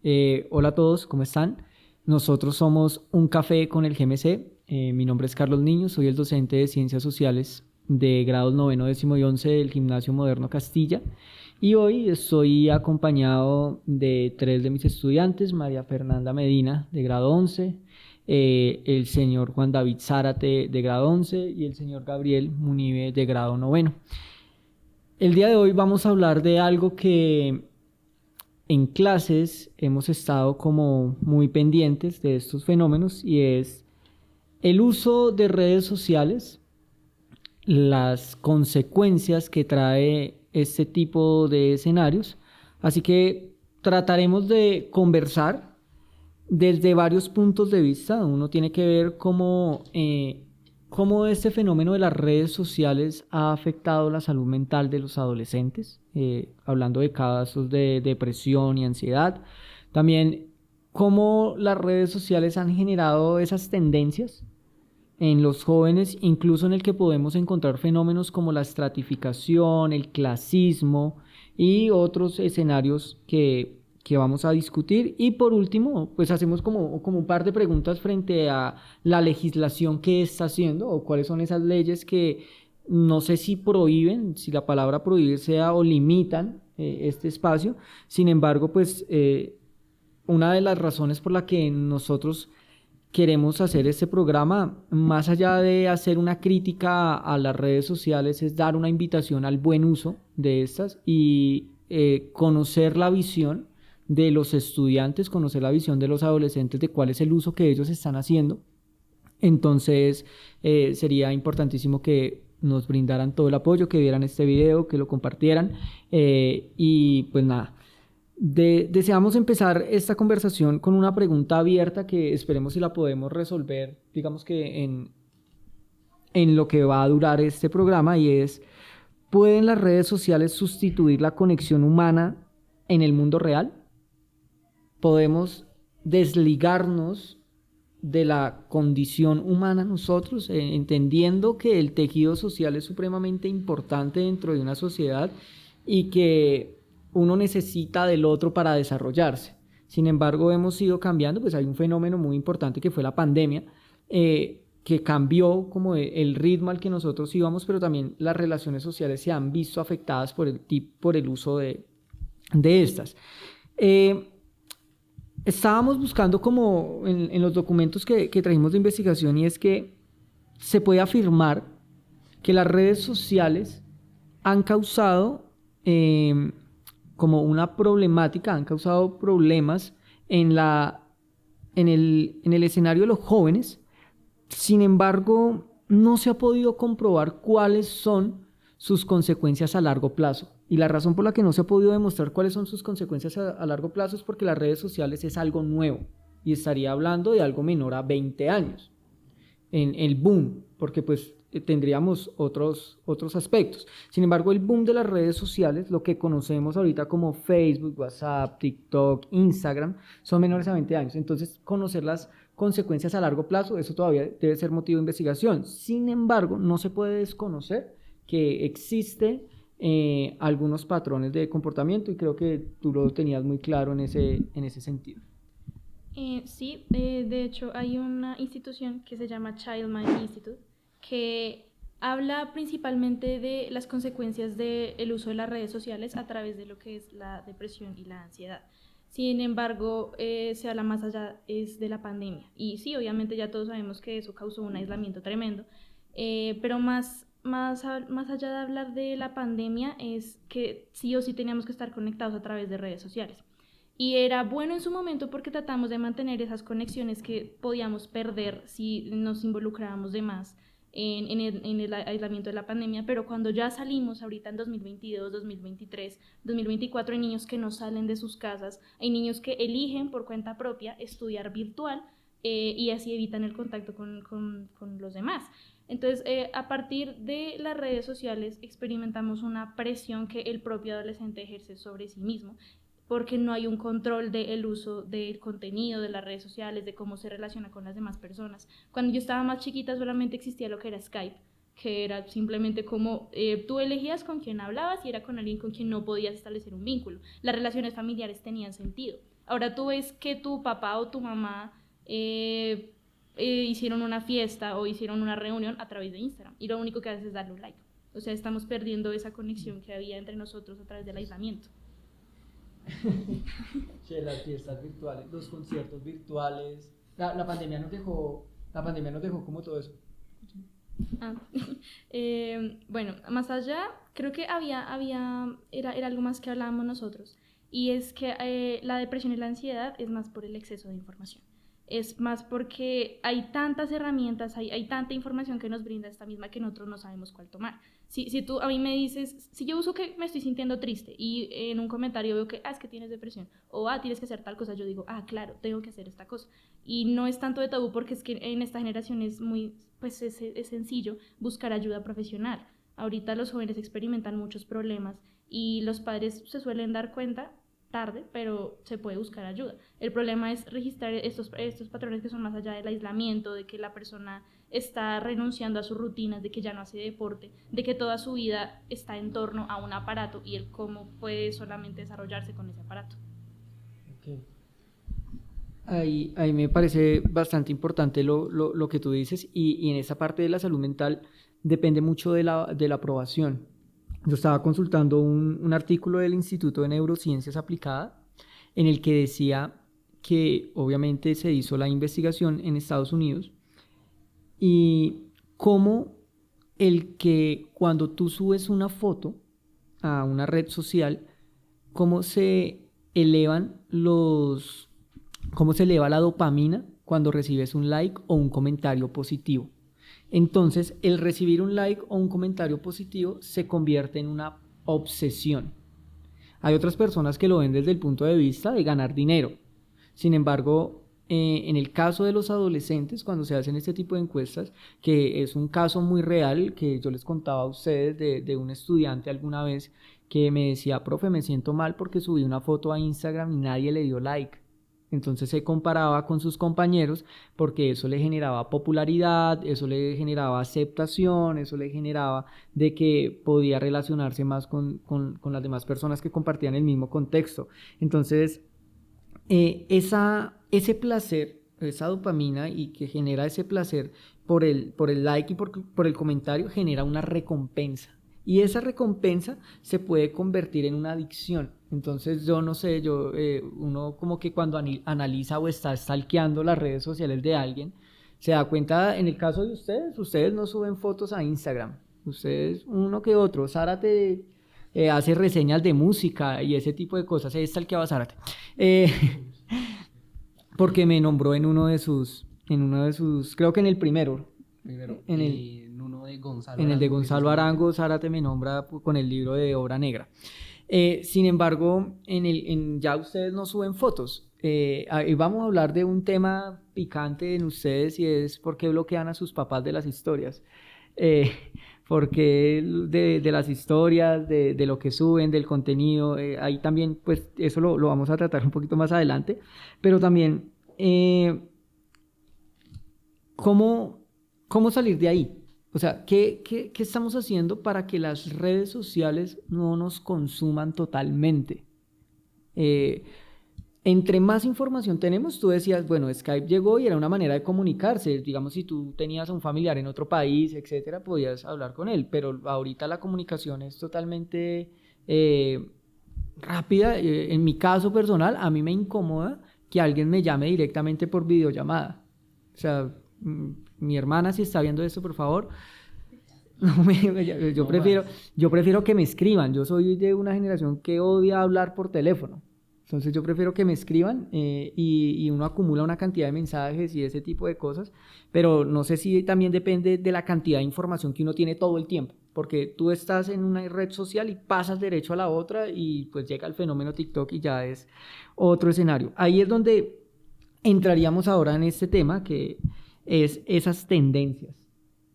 Hola a todos, ¿cómo están? Nosotros somos Un Café con el GMC. Mi nombre es Carlos Niño, soy el docente de Ciencias Sociales de grados noveno, décimo y once del Gimnasio Moderno Castilla. Y hoy estoy acompañado de tres de mis estudiantes: María Fernanda Medina, de grado 11, el señor Juan David Zárate, de grado 11, y el señor Gabriel Munive, de grado noveno. El día de hoy vamos a hablar de algo que en clases hemos estado como muy pendientes de estos fenómenos, y es el uso de redes sociales, las consecuencias que trae este tipo de escenarios. Así que trataremos de conversar desde varios puntos de vista. Uno tiene que ver cómo este fenómeno de las redes sociales ha afectado la salud mental de los adolescentes, hablando de casos de depresión y ansiedad. También cómo las redes sociales han generado esas tendencias en los jóvenes, incluso en el que podemos encontrar fenómenos como la estratificación, el clasismo y otros escenarios que vamos a discutir. Y por último, pues hacemos como un par de preguntas frente a la legislación que está haciendo, o cuáles son esas leyes que no sé si prohíben, si la palabra prohibir sea, o limitan este espacio. Sin embargo, pues una de las razones por la que nosotros queremos hacer este programa, más allá de hacer una crítica a las redes sociales, es dar una invitación al buen uso de estas y conocer la visión de los estudiantes, conocer la visión de los adolescentes de cuál es el uso que ellos están haciendo. Entonces, sería importantísimo que nos brindaran todo el apoyo, que vieran este video, que lo compartieran, y pues nada. Deseamos empezar esta conversación con una pregunta abierta que esperemos si la podemos resolver, digamos que en lo que va a durar este programa, y es: ¿pueden las redes sociales sustituir la conexión humana en el mundo real? ¿Podemos desligarnos de la condición humana nosotros, entendiendo que el tejido social es supremamente importante dentro de una sociedad y que uno necesita del otro para desarrollarse? Sin embargo, hemos ido cambiando. Pues hay un fenómeno muy importante que fue la pandemia, que cambió como el ritmo al que nosotros íbamos, pero también las relaciones sociales se han visto afectadas por el uso de estas. Eh, Estábamos buscando como en los documentos que trajimos de investigación, y es que se puede afirmar que las redes sociales han causado como una problemática, han causado problemas en el escenario de los jóvenes. Sin embargo, no se ha podido comprobar cuáles son sus consecuencias a largo plazo. Y la razón por la que no se ha podido demostrar cuáles son sus consecuencias a largo plazo es porque las redes sociales es algo nuevo, y estaría hablando de algo menor a 20 años en el boom, porque pues tendríamos otros aspectos. Sin embargo, el boom de las redes sociales, lo que conocemos ahorita como Facebook, WhatsApp, TikTok, Instagram, son menores a 20 años. Entonces, conocer las consecuencias a largo plazo, eso todavía debe ser motivo de investigación. Sin embargo, no se puede desconocer que existe algunos patrones de comportamiento, y creo que tú lo tenías muy claro en ese sentido. Sí, de hecho hay una institución que se llama Child Mind Institute que habla principalmente de las consecuencias del uso de las redes sociales a través de lo que es la depresión y la ansiedad. Sin embargo, se habla más allá es de la pandemia. Y sí, obviamente ya todos sabemos que eso causó un aislamiento tremendo, pero más allá de hablar de la pandemia es que sí o sí teníamos que estar conectados a través de redes sociales. Y era bueno en su momento porque tratamos de mantener esas conexiones que podíamos perder si nos involucrábamos de más en el aislamiento de la pandemia, pero cuando ya salimos ahorita en 2022, 2023, 2024, hay niños que no salen de sus casas, hay niños que eligen por cuenta propia estudiar virtual, y así evitan el contacto con los demás. Entonces, a partir de las redes sociales experimentamos una presión que el propio adolescente ejerce sobre sí mismo, porque no hay un control del uso del contenido de las redes sociales, de cómo se relaciona con las demás personas. Cuando yo estaba más chiquita solamente existía lo que era Skype, que era simplemente como tú elegías con quién hablabas y era con alguien con quien no podías establecer un vínculo. Las relaciones familiares tenían sentido. Ahora tú ves que tu papá o tu mamá hicieron una fiesta o hicieron una reunión a través de Instagram y lo único que haces es darle un like. O sea, estamos perdiendo esa conexión que había entre nosotros a través del aislamiento. Sí, las fiestas virtuales, los conciertos virtuales, la pandemia nos dejó como todo eso. Ah, bueno, más allá, creo que era algo más que hablábamos nosotros, y es que la depresión y la ansiedad es más por el exceso de información. Es más porque hay tantas herramientas, hay tanta información que nos brinda esta misma que nosotros no sabemos cuál tomar. Si tú a mí me dices, si yo uso que me estoy sintiendo triste y en un comentario veo que, es que tienes depresión, o tienes que hacer tal cosa, yo digo, claro, tengo que hacer esta cosa. Y no es tanto de tabú porque es que en esta generación es muy, pues es sencillo buscar ayuda profesional. Ahorita los jóvenes experimentan muchos problemas y los padres se suelen dar cuenta tarde, pero se puede buscar ayuda. El problema es registrar estos patrones que son más allá del aislamiento, de que la persona está renunciando a sus rutinas, de que ya no hace deporte, de que toda su vida está en torno a un aparato y el cómo puede solamente desarrollarse con ese aparato. Okay. Ahí me parece bastante importante lo que tú dices y en esa parte de la salud mental depende mucho de la aprobación. Yo estaba consultando un artículo del Instituto de Neurociencias Aplicada en el que decía que obviamente se hizo la investigación en Estados Unidos y cómo el que cuando tú subes una foto a una red social, cómo se cómo se eleva la dopamina cuando recibes un like o un comentario positivo. Entonces, el recibir un like o un comentario positivo se convierte en una obsesión. Hay otras personas que lo ven desde el punto de vista de ganar dinero. Sin embargo, en el caso de los adolescentes, cuando se hacen este tipo de encuestas, que es un caso muy real, que yo les contaba a ustedes de un estudiante alguna vez que me decía, profe, me siento mal porque subí una foto a Instagram y nadie le dio like. Entonces se comparaba con sus compañeros porque eso le generaba popularidad, eso le generaba aceptación, eso le generaba de que podía relacionarse más con las demás personas que compartían el mismo contexto. Entonces, ese placer, esa dopamina y que genera ese placer por el like y por el comentario genera una recompensa. Y esa recompensa se puede convertir en una adicción. Entonces yo no sé, uno como que cuando analiza o está stalkeando las redes sociales de alguien, se da cuenta, en el caso de ustedes no suben fotos a Instagram. Ustedes, uno que otro, Zárate hace reseñas de música y ese tipo de cosas. He stalkeado a Zárate. Porque me nombró en uno de sus, creo que en el primero. En uno de Gonzalo En el de Arango, Gonzalo Arango, Zárate me nombra con el libro de Obra Negra. Sin embargo, ya ustedes no suben fotos. Y vamos a hablar de un tema picante en ustedes y es por qué bloquean a sus papás de las historias. Porque de las historias, de lo que suben, del contenido, ahí también, pues eso lo vamos a tratar un poquito más adelante, pero también, ¿cómo salir de ahí? O sea, ¿qué estamos haciendo para que las redes sociales no nos consuman totalmente? Entre más información tenemos, tú decías, bueno, Skype llegó y era una manera de comunicarse. Digamos, si tú tenías a un familiar en otro país, etcétera, podías hablar con él. Pero ahorita la comunicación es totalmente rápida. En mi caso personal, a mí me incomoda que alguien me llame directamente por videollamada. O sea, mi hermana, si está viendo esto, por favor. Yo prefiero que me escriban. Yo soy de una generación que odia hablar por teléfono. Entonces yo prefiero que me escriban y uno acumula una cantidad de mensajes y ese tipo de cosas, pero no sé si también depende de la cantidad de información que uno tiene todo el tiempo, porque tú estás en una red social y pasas derecho a la otra y pues llega el fenómeno TikTok y ya es otro escenario. Ahí es donde entraríamos ahora en este tema que es esas tendencias.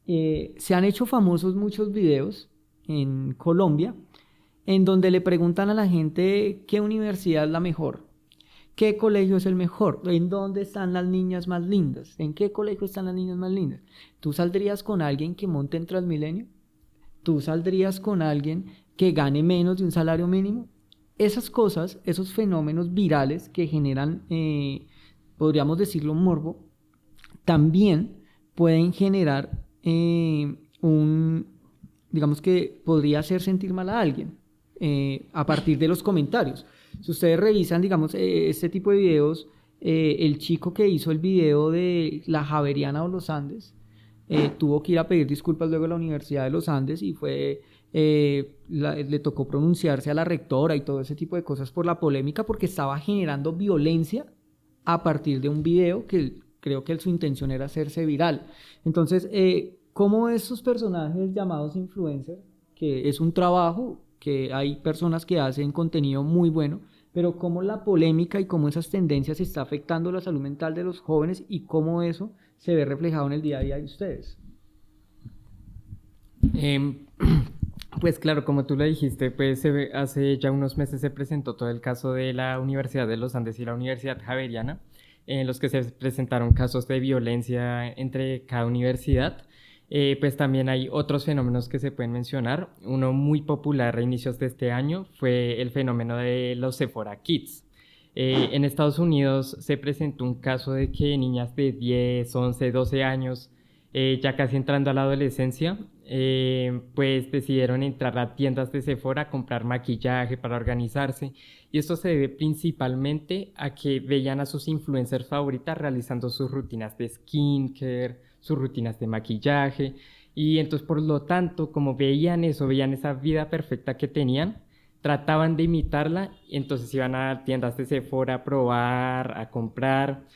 Se han hecho famosos muchos videos en Colombia en donde le preguntan a la gente qué universidad es la mejor, qué colegio es el mejor, en dónde están las niñas más lindas, en qué colegio están las niñas más lindas. ¿Tú saldrías con alguien que monte en Transmilenio? ¿Tú saldrías con alguien que gane menos de un salario mínimo? esas cosas, esos fenómenos virales que generan, podríamos decirlo, morbo, también pueden generar digamos que podría hacer sentir mal a alguien a partir de los comentarios. Si ustedes revisan, digamos, este tipo de videos, el chico que hizo el video de la Javeriana o los Andes, tuvo que ir a pedir disculpas luego a la Universidad de los Andes y le tocó pronunciarse a la rectora y todo ese tipo de cosas por la polémica, porque estaba generando violencia a partir de un video que creo que su intención era hacerse viral. Entonces, ¿cómo esos personajes llamados influencers, que es un trabajo, que hay personas que hacen contenido muy bueno, pero cómo la polémica y cómo esas tendencias está afectando la salud mental de los jóvenes y cómo eso se ve reflejado en el día a día de ustedes? Pues claro, como tú lo dijiste, pues hace ya unos meses se presentó todo el caso de la Universidad de los Andes y la Universidad Javeriana, en los que se presentaron casos de violencia entre cada universidad. Pues también hay otros fenómenos que se pueden mencionar. Uno muy popular a inicios de este año fue el fenómeno de los Sephora Kids. En Estados Unidos se presentó un caso de que niñas de 10, 11, 12 años, ya casi entrando a la adolescencia, pues decidieron entrar a tiendas de Sephora a comprar maquillaje para organizarse, y esto se debe principalmente a que veían a sus influencers favoritas realizando sus rutinas de skincare, sus rutinas de maquillaje, y entonces por lo tanto, como veían eso, veían esa vida perfecta que tenían, trataban de imitarla, y entonces iban a tiendas de Sephora a probar, a comprar.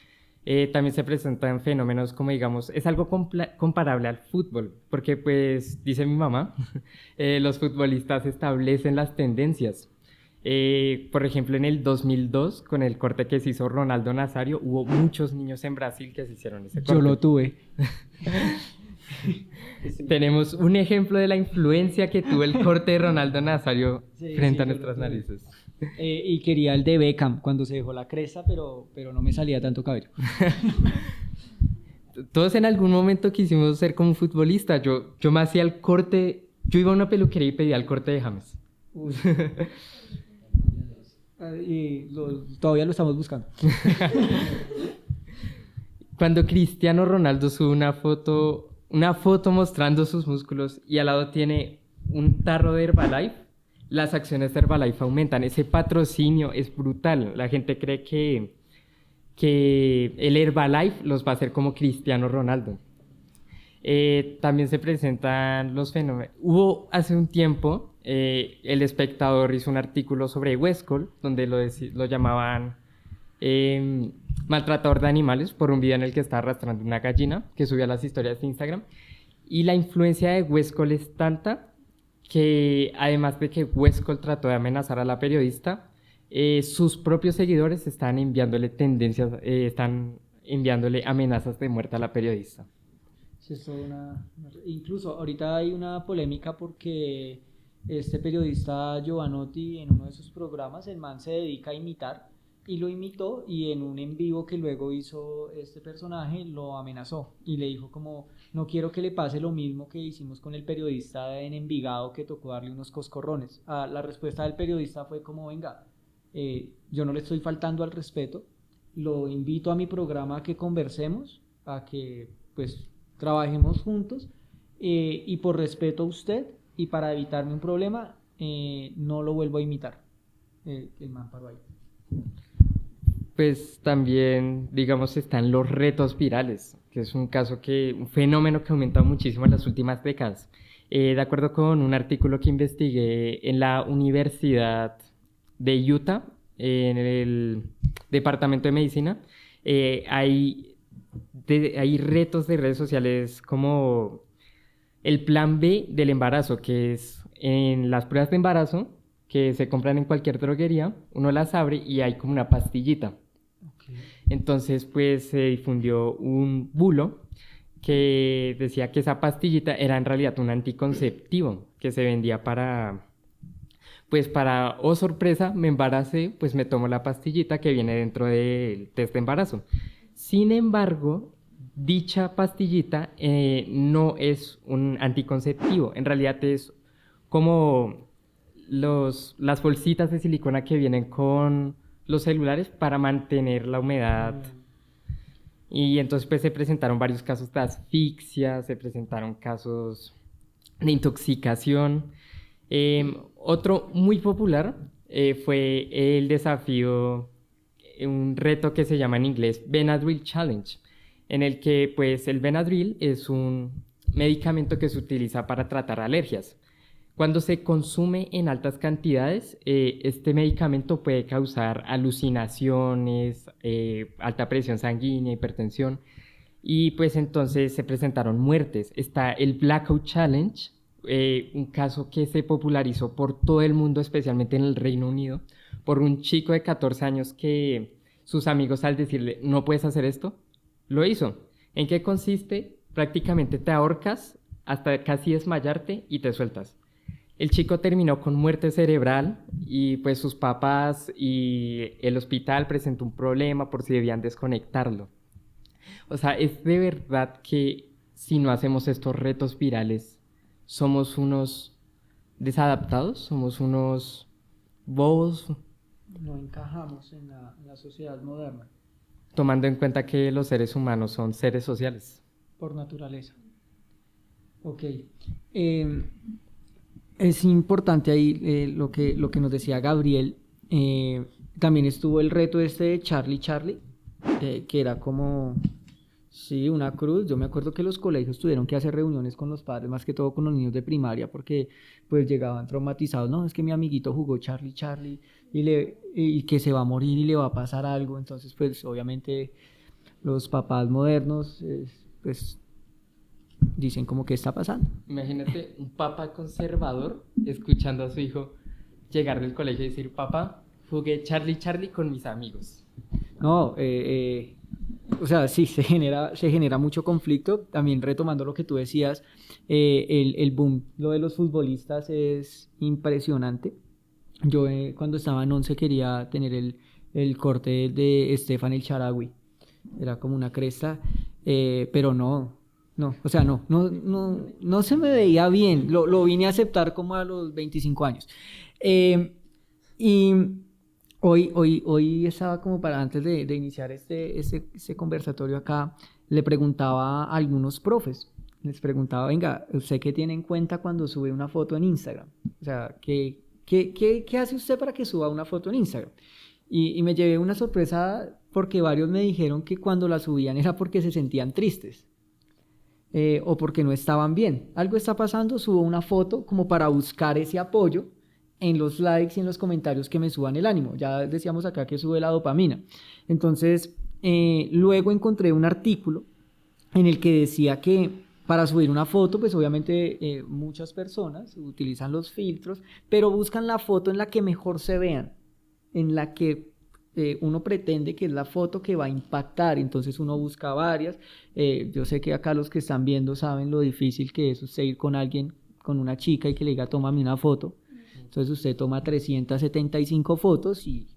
También se presentan fenómenos como, digamos, es algo comparable al fútbol, porque pues, dice mi mamá, los futbolistas establecen las tendencias. Por ejemplo, en el 2002, con el corte que se hizo Ronaldo Nazario, hubo muchos niños en Brasil que se hicieron ese corte. Yo lo tuve. Tenemos un ejemplo de la influencia que tuvo el corte de Ronaldo Nazario frente a nuestras narices. Y quería el de Beckham cuando se dejó la cresta, pero no me salía tanto cabello. Todos en algún momento quisimos ser como un futbolista. Yo me hacía el corte, yo iba a una peluquería y pedía el corte de James. Todavía lo estamos buscando. Cuando Cristiano Ronaldo sube una foto mostrando sus músculos y al lado tiene un tarro de Herbalife, las acciones de Herbalife aumentan. Ese patrocinio es brutal. La gente cree que el Herbalife los va a hacer como Cristiano Ronaldo. También se presentan los fenómenos. Hubo hace un tiempo, El Espectador hizo un artículo sobre Westcol, donde lo llamaban maltratador de animales, por un video en el que está arrastrando una gallina, que subió a las historias de Instagram. Y la influencia de Westcol es tanta que, además de que Westcol trató de amenazar a la periodista, sus propios seguidores están enviándole están enviándole amenazas de muerte a la periodista. Sí, incluso ahorita hay una polémica porque este periodista Giovanotti, en uno de sus programas, el man se dedica a imitar, y lo imitó, y en un en vivo que luego hizo este personaje lo amenazó y le dijo como: no quiero que le pase lo mismo que hicimos con el periodista en Envigado, que tocó darle unos coscorrones. La respuesta del periodista fue como: venga, yo no le estoy faltando al respeto, lo invito a mi programa a que conversemos, a que pues trabajemos juntos, y por respeto a usted y para evitarme un problema, no lo vuelvo a imitar. El man paró ahí. Pues también, digamos, están los retos virales, que es un fenómeno que ha aumentado muchísimo en las últimas décadas. De acuerdo con un artículo que investigué en la Universidad de Utah, en el Departamento de Medicina, hay retos de redes sociales como el plan B del embarazo, que es en las pruebas de embarazo que se compran en cualquier droguería, uno las abre y hay como una pastillita. Okay. Entonces, pues se difundió un bulo que decía que esa pastillita era en realidad un anticonceptivo que se vendía oh sorpresa, me embaracé, pues me tomo la pastillita que viene dentro del test de embarazo. Sin embargo, dicha pastillita no es un anticonceptivo, en realidad es como las bolsitas de silicona que vienen con los celulares para mantener la humedad. Y entonces pues se presentaron varios casos de asfixia, se presentaron casos de intoxicación. Otro muy popular fue el desafío, un reto que se llama en inglés Benadryl Challenge, en el que pues el Benadryl es un medicamento que se utiliza para tratar alergias. Cuando se consume en altas cantidades, este medicamento puede causar alucinaciones, alta presión sanguínea, hipertensión, y pues entonces se presentaron muertes. Está el Blackout Challenge, un caso que se popularizó por todo el mundo, especialmente en el Reino Unido, por un chico de 14 años que sus amigos, al decirle no puedes hacer esto, lo hizo. ¿En qué consiste? Prácticamente te ahorcas hasta casi desmayarte y te sueltas. El chico terminó con muerte cerebral y pues sus papás y el hospital presentó un problema por si debían desconectarlo. O sea, es de verdad que si no hacemos estos retos virales, somos unos desadaptados, somos unos bobos. No encajamos en la sociedad moderna. Tomando en cuenta que los seres humanos son seres sociales. Por naturaleza. Ok. Es importante ahí lo que nos decía Gabriel. También estuvo el reto este de Charlie, que era como, sí, una cruz. Yo me acuerdo que los colegios tuvieron que hacer reuniones con los padres, más que todo con los niños de primaria, porque pues llegaban traumatizados. No, es que mi amiguito jugó Charlie y que se va a morir y le va a pasar algo. Entonces pues obviamente los papás modernos pues dicen como ¿qué está pasando? Imagínate un papá conservador escuchando a su hijo llegar del colegio y decir, papá, jugué Charlie con mis amigos. No, o sea, sí, se genera mucho conflicto. También retomando lo que tú decías, el boom, lo de los futbolistas es impresionante. Yo cuando estaba en 11 quería tener el corte de Estefan El Shaarawy. Era como una cresta, pero no, o sea, no se me veía bien. Lo vine a aceptar como a los 25 años. Y hoy estaba como para antes de iniciar este conversatorio acá, le preguntaba a algunos profes, les preguntaba, venga, ¿usted qué tiene en cuenta cuando sube una foto en Instagram? O sea, ¿qué hace usted para que suba una foto en Instagram? Y me llevé una sorpresa porque varios me dijeron que cuando la subían era porque se sentían tristes. O porque no estaban bien. Algo está pasando, subo una foto como para buscar ese apoyo en los likes y en los comentarios que me suban el ánimo. Ya decíamos acá que sube la dopamina. Entonces, luego encontré un artículo en el que decía que para subir una foto, pues obviamente muchas personas utilizan los filtros, pero buscan la foto en la que mejor se vean, en la que uno pretende que es la foto que va a impactar, entonces uno busca varias. Yo sé que acá los que están viendo saben lo difícil que es usted ir con alguien, con una chica y que le diga tómame una foto. Entonces usted toma 375 fotos y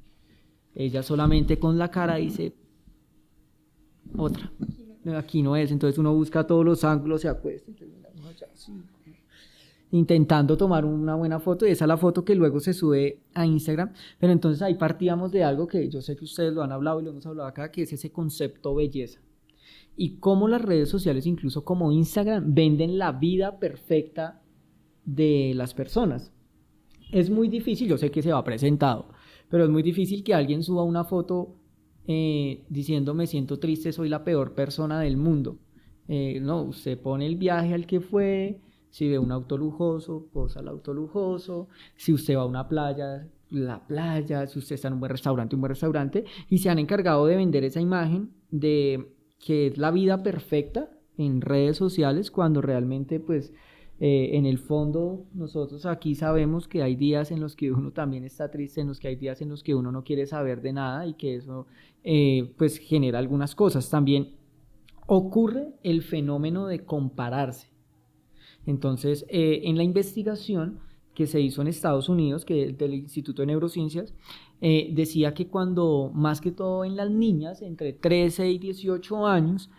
ella solamente con la cara dice otra, aquí no es. Entonces uno busca todos los ángulos, se acuesta intentando tomar una buena foto, y esa es la foto que luego se sube a Instagram. Pero entonces ahí partíamos de algo que yo sé que ustedes lo han hablado y lo hemos hablado acá, que es ese concepto belleza, y cómo las redes sociales, incluso como Instagram, venden la vida perfecta de las personas. Es muy difícil, yo sé que se va presentado, pero es muy difícil que alguien suba una foto diciendo me siento triste, soy la peor persona del mundo. No, usted pone el viaje al que fue. Si ve un auto lujoso, posa el auto lujoso. Si usted va a una playa, la playa. Si usted está en un buen restaurante. Y se han encargado de vender esa imagen de que es la vida perfecta en redes sociales, cuando realmente, pues, en el fondo, nosotros aquí sabemos que hay días en los que uno también está triste, en los que hay días en los que uno no quiere saber de nada, y que eso, pues, genera algunas cosas. También ocurre el fenómeno de compararse. Entonces, en la investigación que se hizo en Estados Unidos, que es del Instituto de Neurociencias, decía que cuando, más que todo en las niñas, entre 13 y 18 años,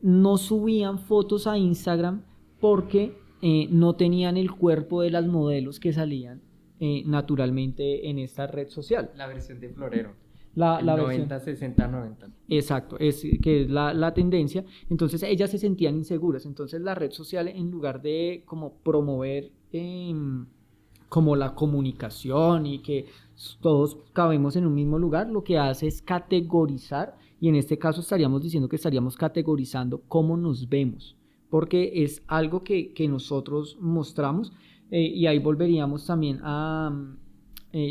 no subían fotos a Instagram porque no tenían el cuerpo de las modelos que salían naturalmente en esta red social. La versión de florero. La 90, versión, 60, 90. exacto, que es la tendencia. Entonces ellas se sentían inseguras. Entonces la red social, en lugar de como promover como la comunicación y que todos cabemos en un mismo lugar, lo que hace es categorizar, y en este caso estaríamos diciendo que estaríamos categorizando cómo nos vemos, porque es algo que nosotros mostramos, y ahí volveríamos también a...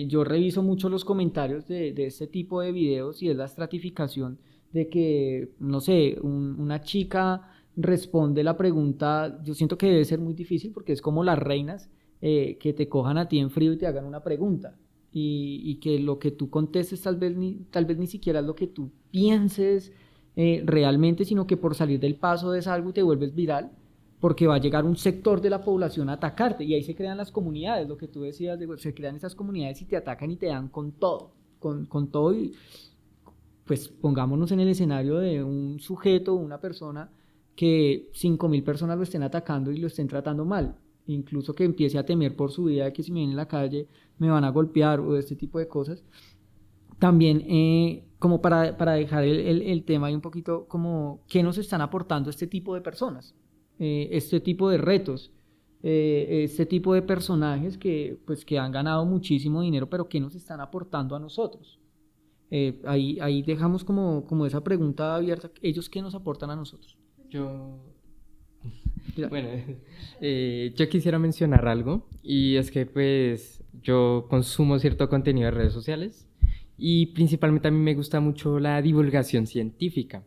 yo reviso mucho los comentarios de este tipo de videos, y es la estratificación de que, no sé, una chica responde la pregunta. Yo siento que debe ser muy difícil porque es como las reinas, que te cojan a ti en frío y te hagan una pregunta, y que lo que tú contestes tal vez ni siquiera es lo que tú pienses realmente, sino que por salir del paso es algo y te vuelves viral, porque va a llegar un sector de la población a atacarte, y ahí se crean las comunidades, lo que tú decías, se crean esas comunidades y te atacan y te dan con todo, con todo. Y pues pongámonos en el escenario de un sujeto, una persona, que 5.000 personas lo estén atacando y lo estén tratando mal, incluso que empiece a temer por su vida, que si me ven en la calle me van a golpear, o este tipo de cosas. También, como para dejar el tema ahí un poquito, como qué nos están aportando este tipo de personas, este tipo de retos, este tipo de personajes que, pues, que han ganado muchísimo dinero, pero qué nos están aportando a nosotros. Ahí dejamos como esa pregunta abierta: ¿ellos qué nos aportan a nosotros? Bueno, yo quisiera mencionar algo, y es que pues yo consumo cierto contenido de redes sociales, y principalmente a mí me gusta mucho la divulgación científica.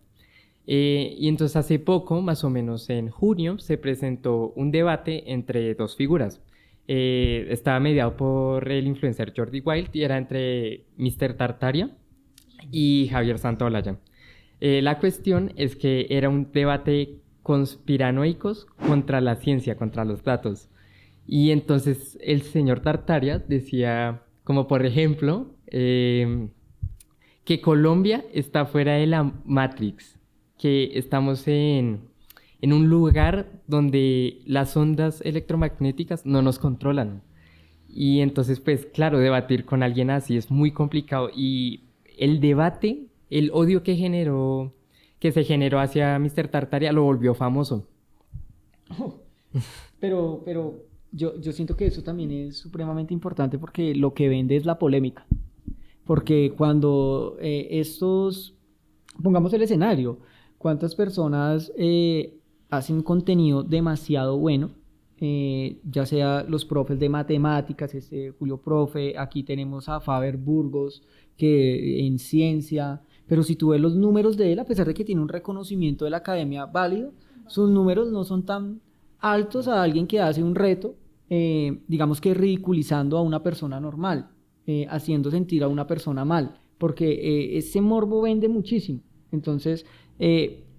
Y entonces hace poco, más o menos en junio, se presentó un debate entre dos figuras. Estaba mediado por el influencer Jordi Wild, y era entre Mr. Tartaria y Javier Santolaya. La cuestión es que era un debate conspiranoicos contra la ciencia, contra los datos. Y entonces el señor Tartaria decía, como por ejemplo, que Colombia está fuera de la Matrix, que estamos en un lugar donde las ondas electromagnéticas no nos controlan. Y entonces, pues claro, debatir con alguien así es muy complicado, y el debate, el odio que se generó hacia Mr. Tartaria lo volvió famoso. Pero yo siento que eso también es supremamente importante, porque lo que vende es la polémica. Porque cuando pongamos el escenario, ¿cuántas personas hacen contenido demasiado bueno? Ya sea los profes de matemáticas, Julio Profe, aquí tenemos a Faber Burgos, que en ciencia, pero si tú ves los números de él, a pesar de que tiene un reconocimiento de la academia válido, sus números no son tan altos a alguien que hace un reto, digamos que ridiculizando a una persona normal, haciendo sentir a una persona mal, porque ese morbo vende muchísimo. Entonces,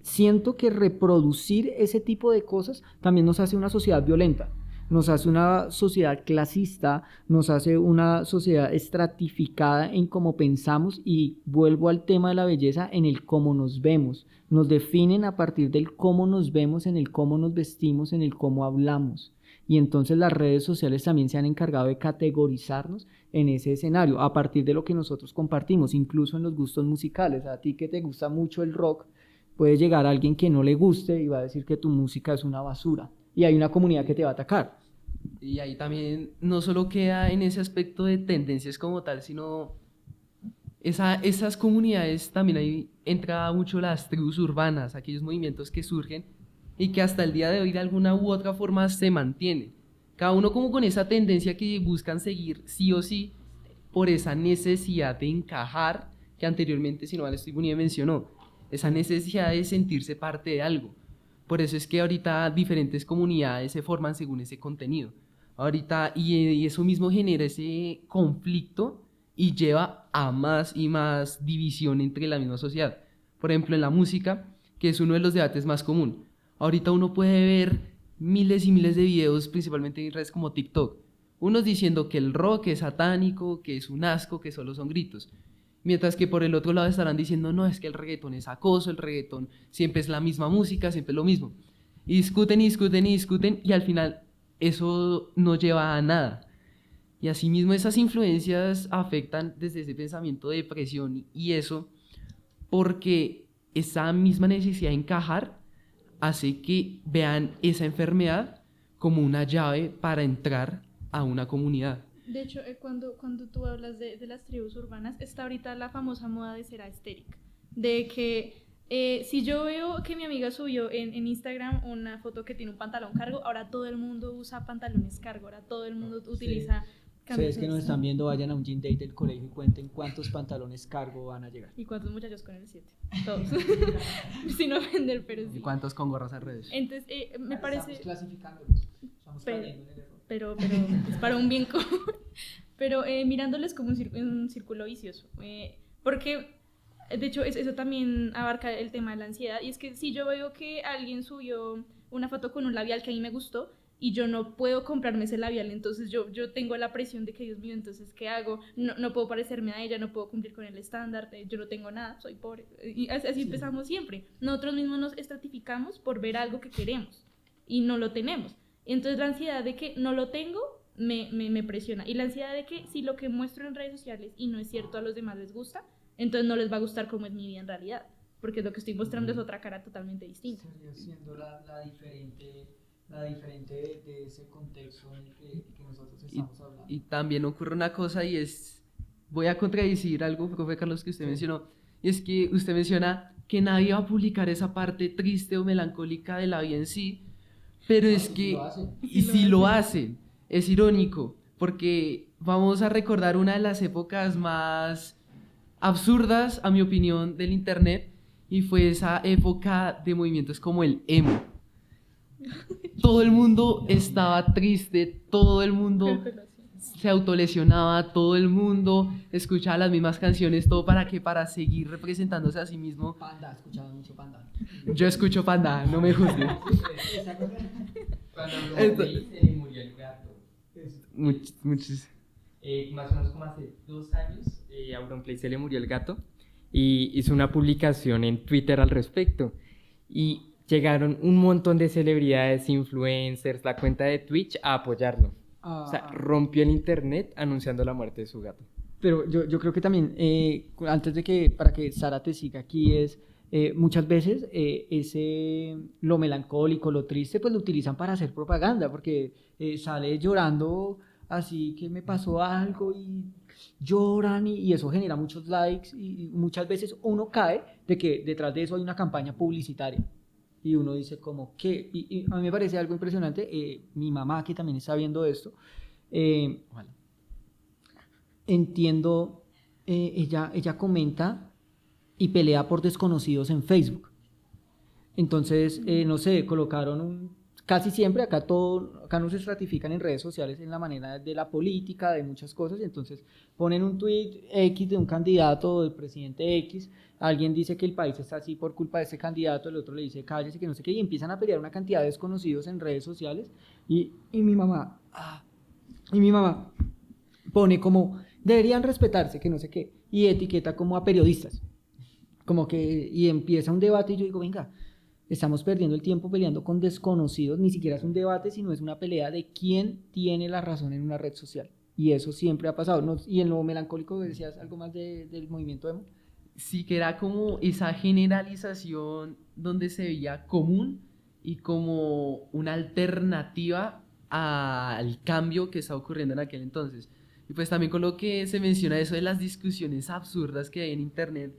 siento que reproducir ese tipo de cosas también nos hace una sociedad violenta, nos hace una sociedad clasista, nos hace una sociedad estratificada en cómo pensamos, y vuelvo al tema de la belleza, en el cómo nos vemos. Nos definen a partir del cómo nos vemos, en el cómo nos vestimos, en el cómo hablamos. Y entonces las redes sociales también se han encargado de categorizarnos en ese escenario, a partir de lo que nosotros compartimos, incluso en los gustos musicales. A ti que te gusta mucho el rock, puede llegar alguien que no le guste y va a decir que tu música es una basura, y hay una comunidad que te va a atacar. Y ahí también no solo queda en ese aspecto de tendencias como tal, sino esas comunidades, también ahí entra mucho las tribus urbanas, aquellos movimientos que surgen y que hasta el día de hoy de alguna u otra forma se mantienen. Cada uno como con esa tendencia que buscan seguir sí o sí, por esa necesidad de encajar, que anteriormente, si no mal estoy bonito, mencionó, esa necesidad de sentirse parte de algo. Por eso es que ahorita diferentes comunidades se forman según ese contenido. Ahorita, y eso mismo genera ese conflicto y lleva a más y más división entre la misma sociedad. Por ejemplo, en la música, que es uno de los debates más comunes. Ahorita uno puede ver miles y miles de videos, principalmente en redes como TikTok. Unos diciendo que el rock es satánico, que es un asco, que solo son gritos. Mientras que por el otro lado estarán diciendo, no, es que el reggaetón es acoso, el reggaetón siempre es la misma música, siempre es lo mismo. Y discuten y discuten y discuten, y al final eso no lleva a nada. Y asimismo esas influencias afectan desde ese pensamiento de depresión y eso, porque esa misma necesidad de encajar hace que vean esa enfermedad como una llave para entrar a una comunidad. De hecho, cuando tú hablas de las tribus urbanas, está ahorita la famosa moda de ser aesthetic, de que si yo veo que mi amiga subió en Instagram una foto que tiene un pantalón cargo, ahora todo el mundo usa pantalones cargo, ahora todo el mundo utiliza Ustedes que nos camisas. están viendo, vayan a un gym date del colegio y cuenten cuántos pantalones cargo van a llegar. ¿Y cuántos muchachos con el 7? Todos. Sin ofender, pero ¿Y sí. cuántos con gorras al revés? Entonces, me parece... Estamos clasificándolos, estamos Pero- cayendo en el error. pero es para un bien común. Pero mirándoles como un círculo vicioso. Porque, de hecho, eso también abarca el tema de la ansiedad. Y es que si yo veo que alguien subió una foto con un labial que a mí me gustó y yo no puedo comprarme ese labial, entonces yo tengo la presión de que, Dios mío, entonces, ¿qué hago? No puedo parecerme a ella, no puedo cumplir con el estándar, yo no tengo nada, soy pobre. Y así empezamos siempre. Nosotros mismos nos estratificamos por ver algo que queremos y no lo tenemos. Entonces la ansiedad de que no lo tengo me presiona. Y la ansiedad de que si lo que muestro en redes sociales y no es cierto a los demás les gusta, entonces no les va a gustar como es mi vida en realidad. Porque lo que estoy mostrando es otra cara totalmente distinta. Estaría siendo la diferente de ese contexto en el que nosotros estamos hablando. Y también ocurre una cosa y es, voy a contradecir algo, profe Carlos, que usted mencionó, y es que usted menciona que nadie va a publicar esa parte triste o melancólica de la vida en sí, pero es que, y si lo hacen, es irónico, porque vamos a recordar una de las épocas más absurdas, a mi opinión, del internet, y fue esa época de movimientos como el emo. Todo el mundo estaba triste, todo el mundo se autolesionaba, todo el mundo escuchaba las mismas canciones, todo para seguir representándose a sí mismo. Panda, escuchaba mucho Panda. Yo escucho Panda, no me juzguen. Cuando Esto- se le murió el gato. Muchos. Más o menos como hace 2 años, a Auronplay se le murió el gato y hizo una publicación en Twitter al respecto. Y llegaron un montón de celebridades, influencers, la cuenta de Twitch a apoyarlo. O sea, rompió el internet anunciando la muerte de su gato. Pero yo creo que también, antes de que, para que Sara te siga aquí, es muchas veces lo melancólico, lo triste, pues lo utilizan para hacer propaganda, porque sale llorando así que me pasó algo y lloran y eso genera muchos likes y muchas veces uno cae de que detrás de eso hay una campaña publicitaria. Y uno dice como que, y a mí me parece algo impresionante, mi mamá que también está viendo esto, Ojalá. entiendo, ella comenta y pelea por desconocidos en Facebook. Entonces, no sé, colocaron casi siempre, acá nos estratifican en redes sociales en la manera de la política, de muchas cosas, y entonces ponen un tweet X de un candidato o del presidente X, alguien dice que el país está así por culpa de ese candidato, el otro le dice cállese, que no sé qué, y empiezan a pelear una cantidad de desconocidos en redes sociales, y mi mamá pone como, deberían respetarse, que no sé qué, y etiqueta como a periodistas, como que, y empieza un debate, y yo digo, venga, estamos perdiendo el tiempo peleando con desconocidos, ni siquiera es un debate, sino es una pelea de quién tiene la razón en una red social, y eso siempre ha pasado, ¿no? Y en lo melancólico decías algo más del movimiento emo. Sí, que era como esa generalización donde se veía común y como una alternativa al cambio que está ocurriendo en aquel entonces. Y pues también con lo que se menciona eso de las discusiones absurdas que hay en internet,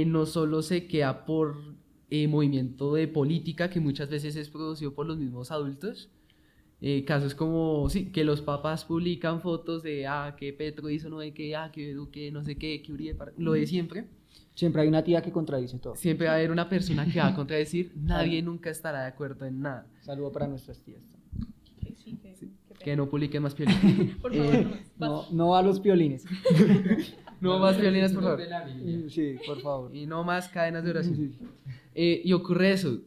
no solo se queda por movimiento de política que muchas veces es producido por los mismos adultos. Casos como, sí, que los papás publican fotos de, que Petro hizo, no de que, que Duque, no sé qué, que Uribe, lo de siempre. Siempre hay una tía que contradice todo. Siempre va a haber una persona que va a contradecir, nadie nunca estará de acuerdo en nada. Saludo para nuestras tías. Que no publiquen más piolines. Por favor, No a los piolines. No más piolines, por favor. Sí, por favor. Y no más cadenas de oración. Y ocurre eso,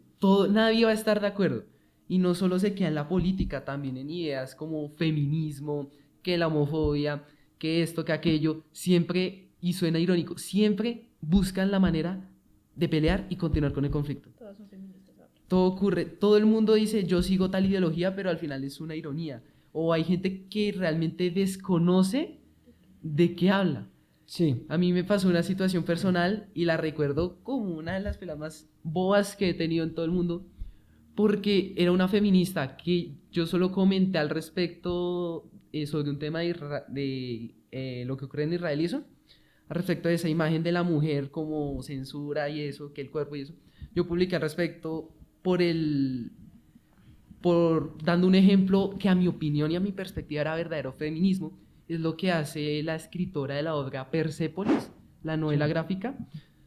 nadie va a estar de acuerdo. Y no solo se queda en la política, también en ideas como feminismo, que la homofobia, que esto, que aquello. Siempre, y suena irónico, siempre buscan la manera de pelear y continuar con el conflicto. Todas son feministas ahora. Todo ocurre, todo el mundo dice yo sigo tal ideología, pero al final es una ironía. o hay gente que realmente desconoce de qué habla. Sí. A mí me pasó una situación personal y la recuerdo como una de las peleas más bobas que he tenido en todo el mundo, porque era una feminista que yo solo comenté al respecto sobre un tema de lo que ocurre en Israel y eso, al respecto de esa imagen de la mujer como censura y eso, que el cuerpo y eso. Yo publiqué al respecto por dando un ejemplo que a mi opinión y a mi perspectiva era verdadero feminismo, es lo que hace la escritora de la obra Persépolis, la novela gráfica,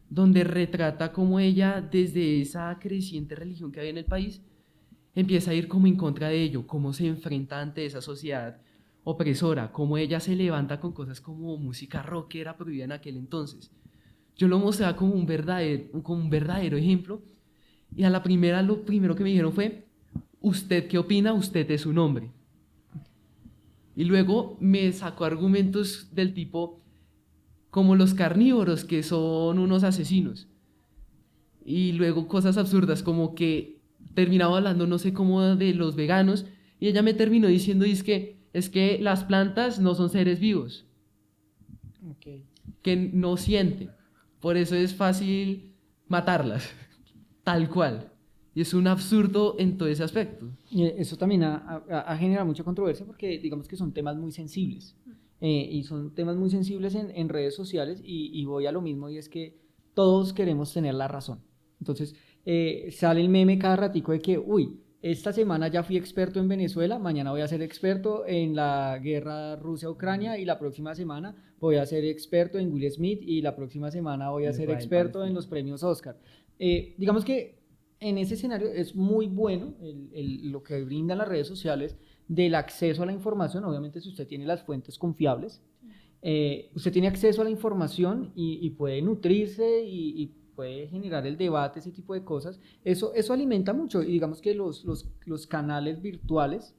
donde retrata cómo ella, desde esa creciente religión que había en el país, empieza a ir como en contra de ello, cómo se enfrenta ante esa sociedad opresora, cómo ella se levanta con cosas como música rock que era prohibida en aquel entonces. Yo lo mostraba como un verdadero ejemplo, y a la primera lo primero que me dijeron fue: ¿usted qué opina? Usted es un hombre. Y luego me sacó argumentos del tipo como los carnívoros, que son unos asesinos. Y luego cosas absurdas como que terminaba hablando no sé cómo de los veganos, y ella me terminó diciendo es que las plantas no son seres vivos, Okay. que no sienten, por eso es fácil matarlas, tal cual. Y es un absurdo en todo ese aspecto. Y eso también ha generado mucha controversia porque digamos que son temas muy sensibles. Y son temas muy sensibles en redes sociales y voy a lo mismo, y es que todos queremos tener la razón. Entonces sale el meme cada ratico de que, uy, esta semana ya fui experto en Venezuela, mañana voy a ser experto en la guerra Rusia-Ucrania, y la próxima semana voy a ser experto en Will Smith, y la próxima semana voy a ser experto en los premios Oscar. Digamos que en ese escenario es muy bueno lo que brindan las redes sociales del acceso a la información. Obviamente, si usted tiene las fuentes confiables, usted tiene acceso a la información y puede nutrirse y puede generar el debate, ese tipo de cosas. Eso alimenta mucho, y digamos que los canales virtuales,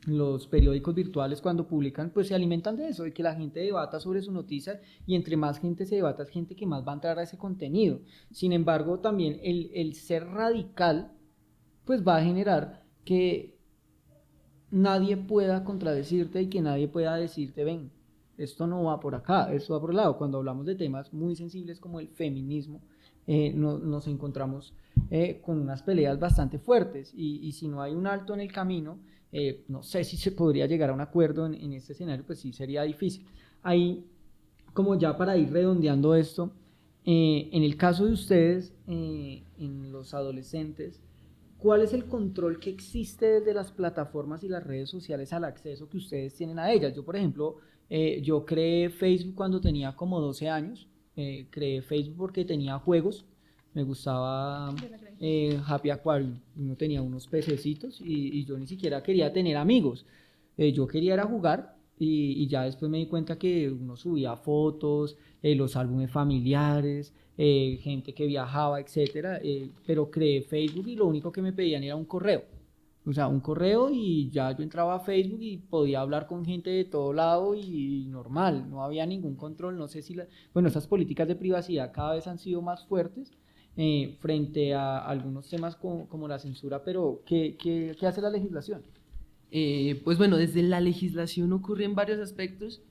los periódicos virtuales, cuando publican, pues se alimentan de eso, de que la gente debata sobre su noticia, y entre más gente se debata es gente que más va a entrar a ese contenido. Sin embargo, también el ser radical pues va a generar que nadie pueda contradecirte y que nadie pueda decirte: ven, esto no va por acá, esto va por el lado. Cuando hablamos de temas muy sensibles como el feminismo, nos encontramos con unas peleas bastante fuertes, y si no hay un alto en el camino, no sé si se podría llegar a un acuerdo en este escenario, pues sí sería difícil. Ahí, como ya para ir redondeando esto, en el caso de ustedes, en los adolescentes, ¿cuál es el control que existe desde las plataformas y las redes sociales al acceso que ustedes tienen a ellas? Yo, por ejemplo, yo creé Facebook cuando tenía como 12 años. Creé Facebook porque tenía juegos. Me gustaba Happy Aquarium. Uno tenía unos pececitos y yo ni siquiera quería tener amigos. Yo quería era jugar, y ya después me di cuenta que uno subía fotos, los álbumes familiares, gente que viajaba, etcétera, pero creé Facebook y lo único que me pedían era un correo. O sea, un correo, y ya yo entraba a Facebook y podía hablar con gente de todo lado, y normal, no había ningún control. No sé si bueno, esas políticas de privacidad cada vez han sido más fuertes frente a algunos temas como la censura, pero ¿qué hace la legislación? Pues bueno, desde la legislación ocurren varios aspectos,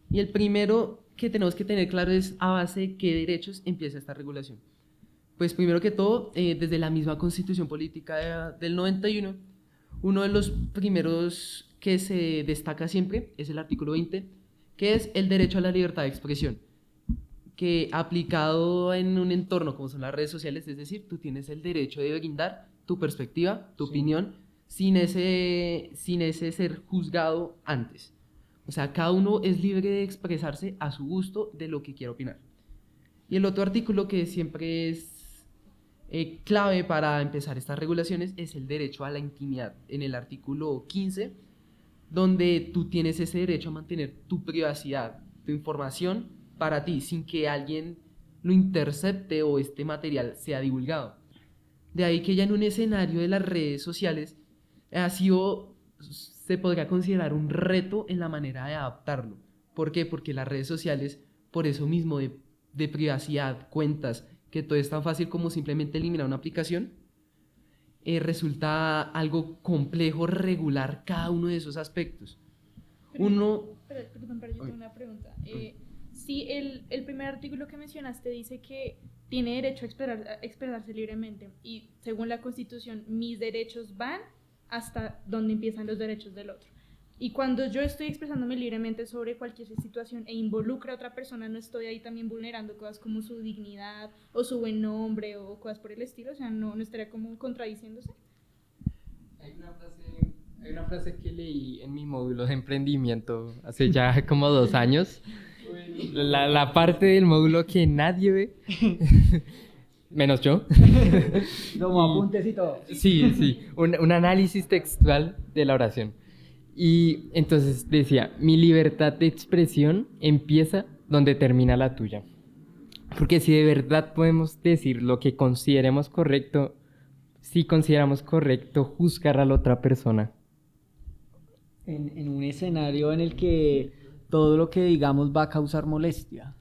y el primero que tenemos que tener claro es a base de qué derechos empieza esta regulación. Pues primero que todo, desde la misma Constitución Política del 91, uno de los primeros que se destaca siempre es el artículo 20, que es el derecho a la libertad de expresión, que aplicado en un entorno como son las redes sociales, es decir, tú tienes el derecho de brindar tu perspectiva, tu opinión, sin ese ser juzgado antes. O sea, cada uno es libre de expresarse a su gusto de lo que quiera opinar. Y el otro artículo que siempre es clave para empezar estas regulaciones es el derecho a la intimidad, en el artículo 15, donde tú tienes ese derecho a mantener tu privacidad, tu información para ti, sin que alguien lo intercepte o este material sea divulgado. De ahí que ya en un escenario de las redes sociales se podría considerar un reto en la manera de adaptarlo. ¿Por qué? Porque las redes sociales, por eso mismo de privacidad, cuentas, que todo es tan fácil como simplemente eliminar una aplicación, resulta algo complejo regular cada uno de esos aspectos. Perdón, yo tengo una pregunta. Sí, el primer artículo que mencionaste dice que tiene derecho a expresarse libremente y según la Constitución mis derechos van hasta donde empiezan los derechos del otro. Y cuando yo estoy expresándome libremente sobre cualquier situación e involucra a otra persona, no estoy ahí también vulnerando cosas como su dignidad o su buen nombre o cosas por el estilo, o sea, no estaría como contradiciéndose. Hay una frase que leí en mi módulo de emprendimiento hace ya como 2 años. La parte del módulo que nadie ve, menos yo. Como apuntecito. Sí, un análisis textual de la oración. Y entonces decía, mi libertad de expresión empieza donde termina la tuya. Porque si de verdad podemos decir lo que consideremos correcto, si consideramos correcto juzgar a la otra persona. En un escenario en el que todo lo que digamos va a causar molestia.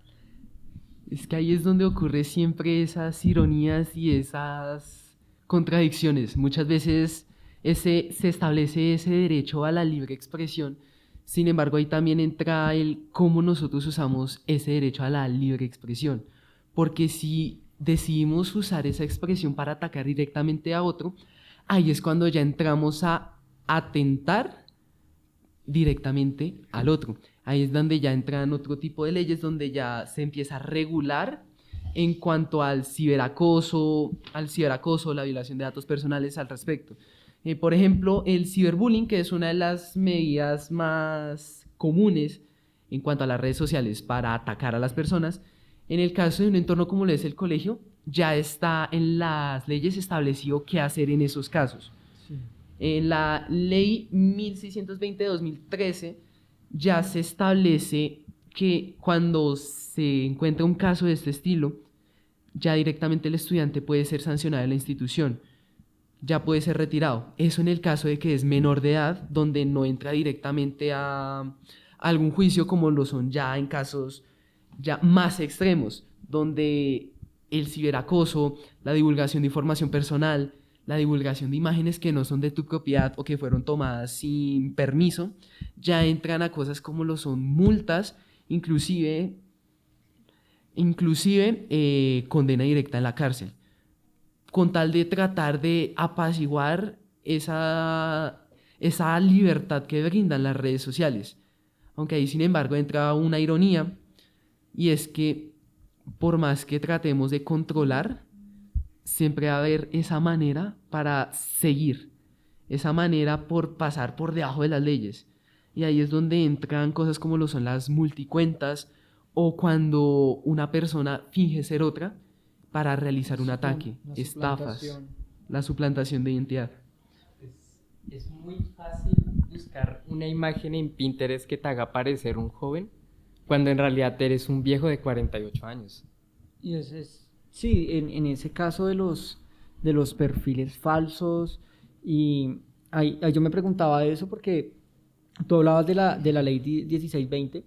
Es que ahí es donde ocurre siempre esas ironías y esas contradicciones. Muchas veces se establece ese derecho a la libre expresión, sin embargo ahí también entra el cómo nosotros usamos ese derecho a la libre expresión, porque si decidimos usar esa expresión para atacar directamente a otro, ahí es cuando ya entramos a atentar directamente al otro. Ahí es donde ya entran otro tipo de leyes, donde ya se empieza a regular en cuanto al ciberacoso, la violación de datos personales al respecto. Por ejemplo, el ciberbullying, que es una de las medidas más comunes en cuanto a las redes sociales para atacar a las personas, en el caso de un entorno como lo es el colegio, ya está en las leyes establecido qué hacer en esos casos. Sí. En la ley 1620 de 2013 ya se establece que cuando se encuentra un caso de este estilo, ya directamente el estudiante puede ser sancionado en la institución, ya puede ser retirado. Eso en el caso de que es menor de edad, donde no entra directamente a algún juicio como lo son ya en casos ya más extremos, donde el ciberacoso, la divulgación de información personal, la divulgación de imágenes que no son de tu propiedad o que fueron tomadas sin permiso, ya entran a cosas como lo son multas, inclusive condena directa en la cárcel, con tal de tratar de apaciguar esa libertad que brindan las redes sociales. Aunque ahí, sin embargo, entra una ironía, y es que por más que tratemos de controlar, siempre va a haber esa manera para seguir, esa manera por pasar por debajo de las leyes. Y ahí es donde entran cosas como lo son las multicuentas o cuando una persona finge ser otra para realizar un ataque, estafas, la suplantación de identidad. Es muy fácil buscar una imagen en Pinterest que te haga parecer un joven cuando en realidad eres un viejo de 48 años. Y sí, en ese caso de los perfiles falsos, y yo me preguntaba eso porque tú hablabas de la ley 1620,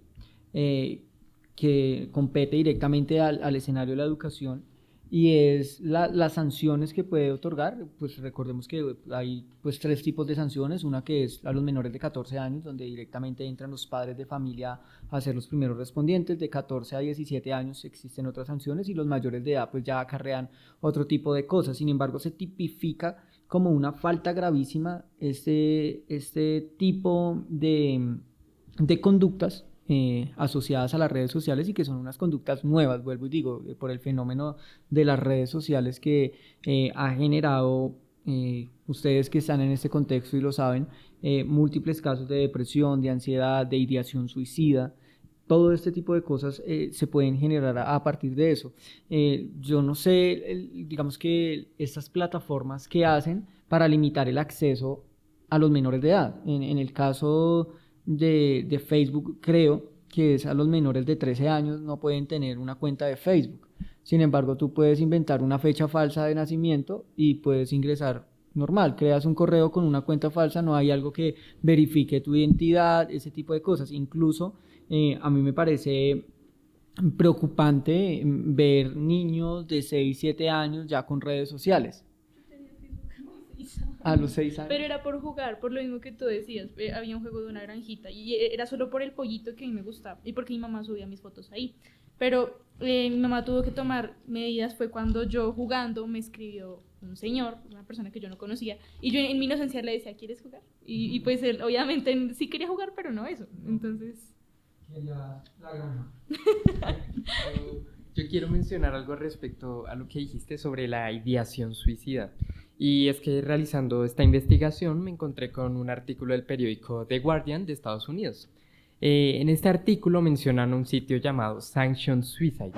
que compete directamente al escenario de la educación, y es las sanciones que puede otorgar. Pues recordemos que hay pues 3 tipos de sanciones: una que es a los menores de 14 años, donde directamente entran los padres de familia a ser los primeros respondientes; de 14 a 17 años existen otras sanciones, y los mayores de edad pues ya acarrean otro tipo de cosas. Sin embargo, se tipifica como una falta gravísima este tipo de conductas asociadas a las redes sociales, y que son unas conductas nuevas, vuelvo y digo, por el fenómeno de las redes sociales que ha generado, ustedes que están en este contexto y lo saben, múltiples casos de depresión, de ansiedad, de ideación suicida. Todo este tipo de cosas se pueden generar a partir de eso. Yo no sé, digamos que estas plataformas que hacen para limitar el acceso a los menores de edad. En el caso de Facebook, creo que es a los menores de 13 años no pueden tener una cuenta de Facebook. Sin embargo, tú puedes inventar una fecha falsa de nacimiento y puedes ingresar normal. Creas un correo con una cuenta falsa, no hay algo que verifique tu identidad, ese tipo de cosas. Incluso a mí me parece preocupante ver niños de 6, 7 años ya con redes sociales. 6 años. A los 6 años. Pero era por jugar, por lo mismo que tú decías. Había un juego de una granjita y era solo por el pollito que a mí me gustaba y porque mi mamá subía mis fotos ahí. Pero mi mamá tuvo que tomar medidas. Fue cuando yo jugando me escribió un señor, una persona que yo no conocía, y yo en mi inocencia le decía, ¿quieres jugar? Y pues él obviamente sí quería jugar, pero no eso. Entonces... La granja. Yo quiero mencionar algo respecto a lo que dijiste sobre la ideación suicida. Y es que realizando esta investigación me encontré con un artículo del periódico The Guardian de Estados Unidos. En este artículo mencionan un sitio llamado Sanction Suicide.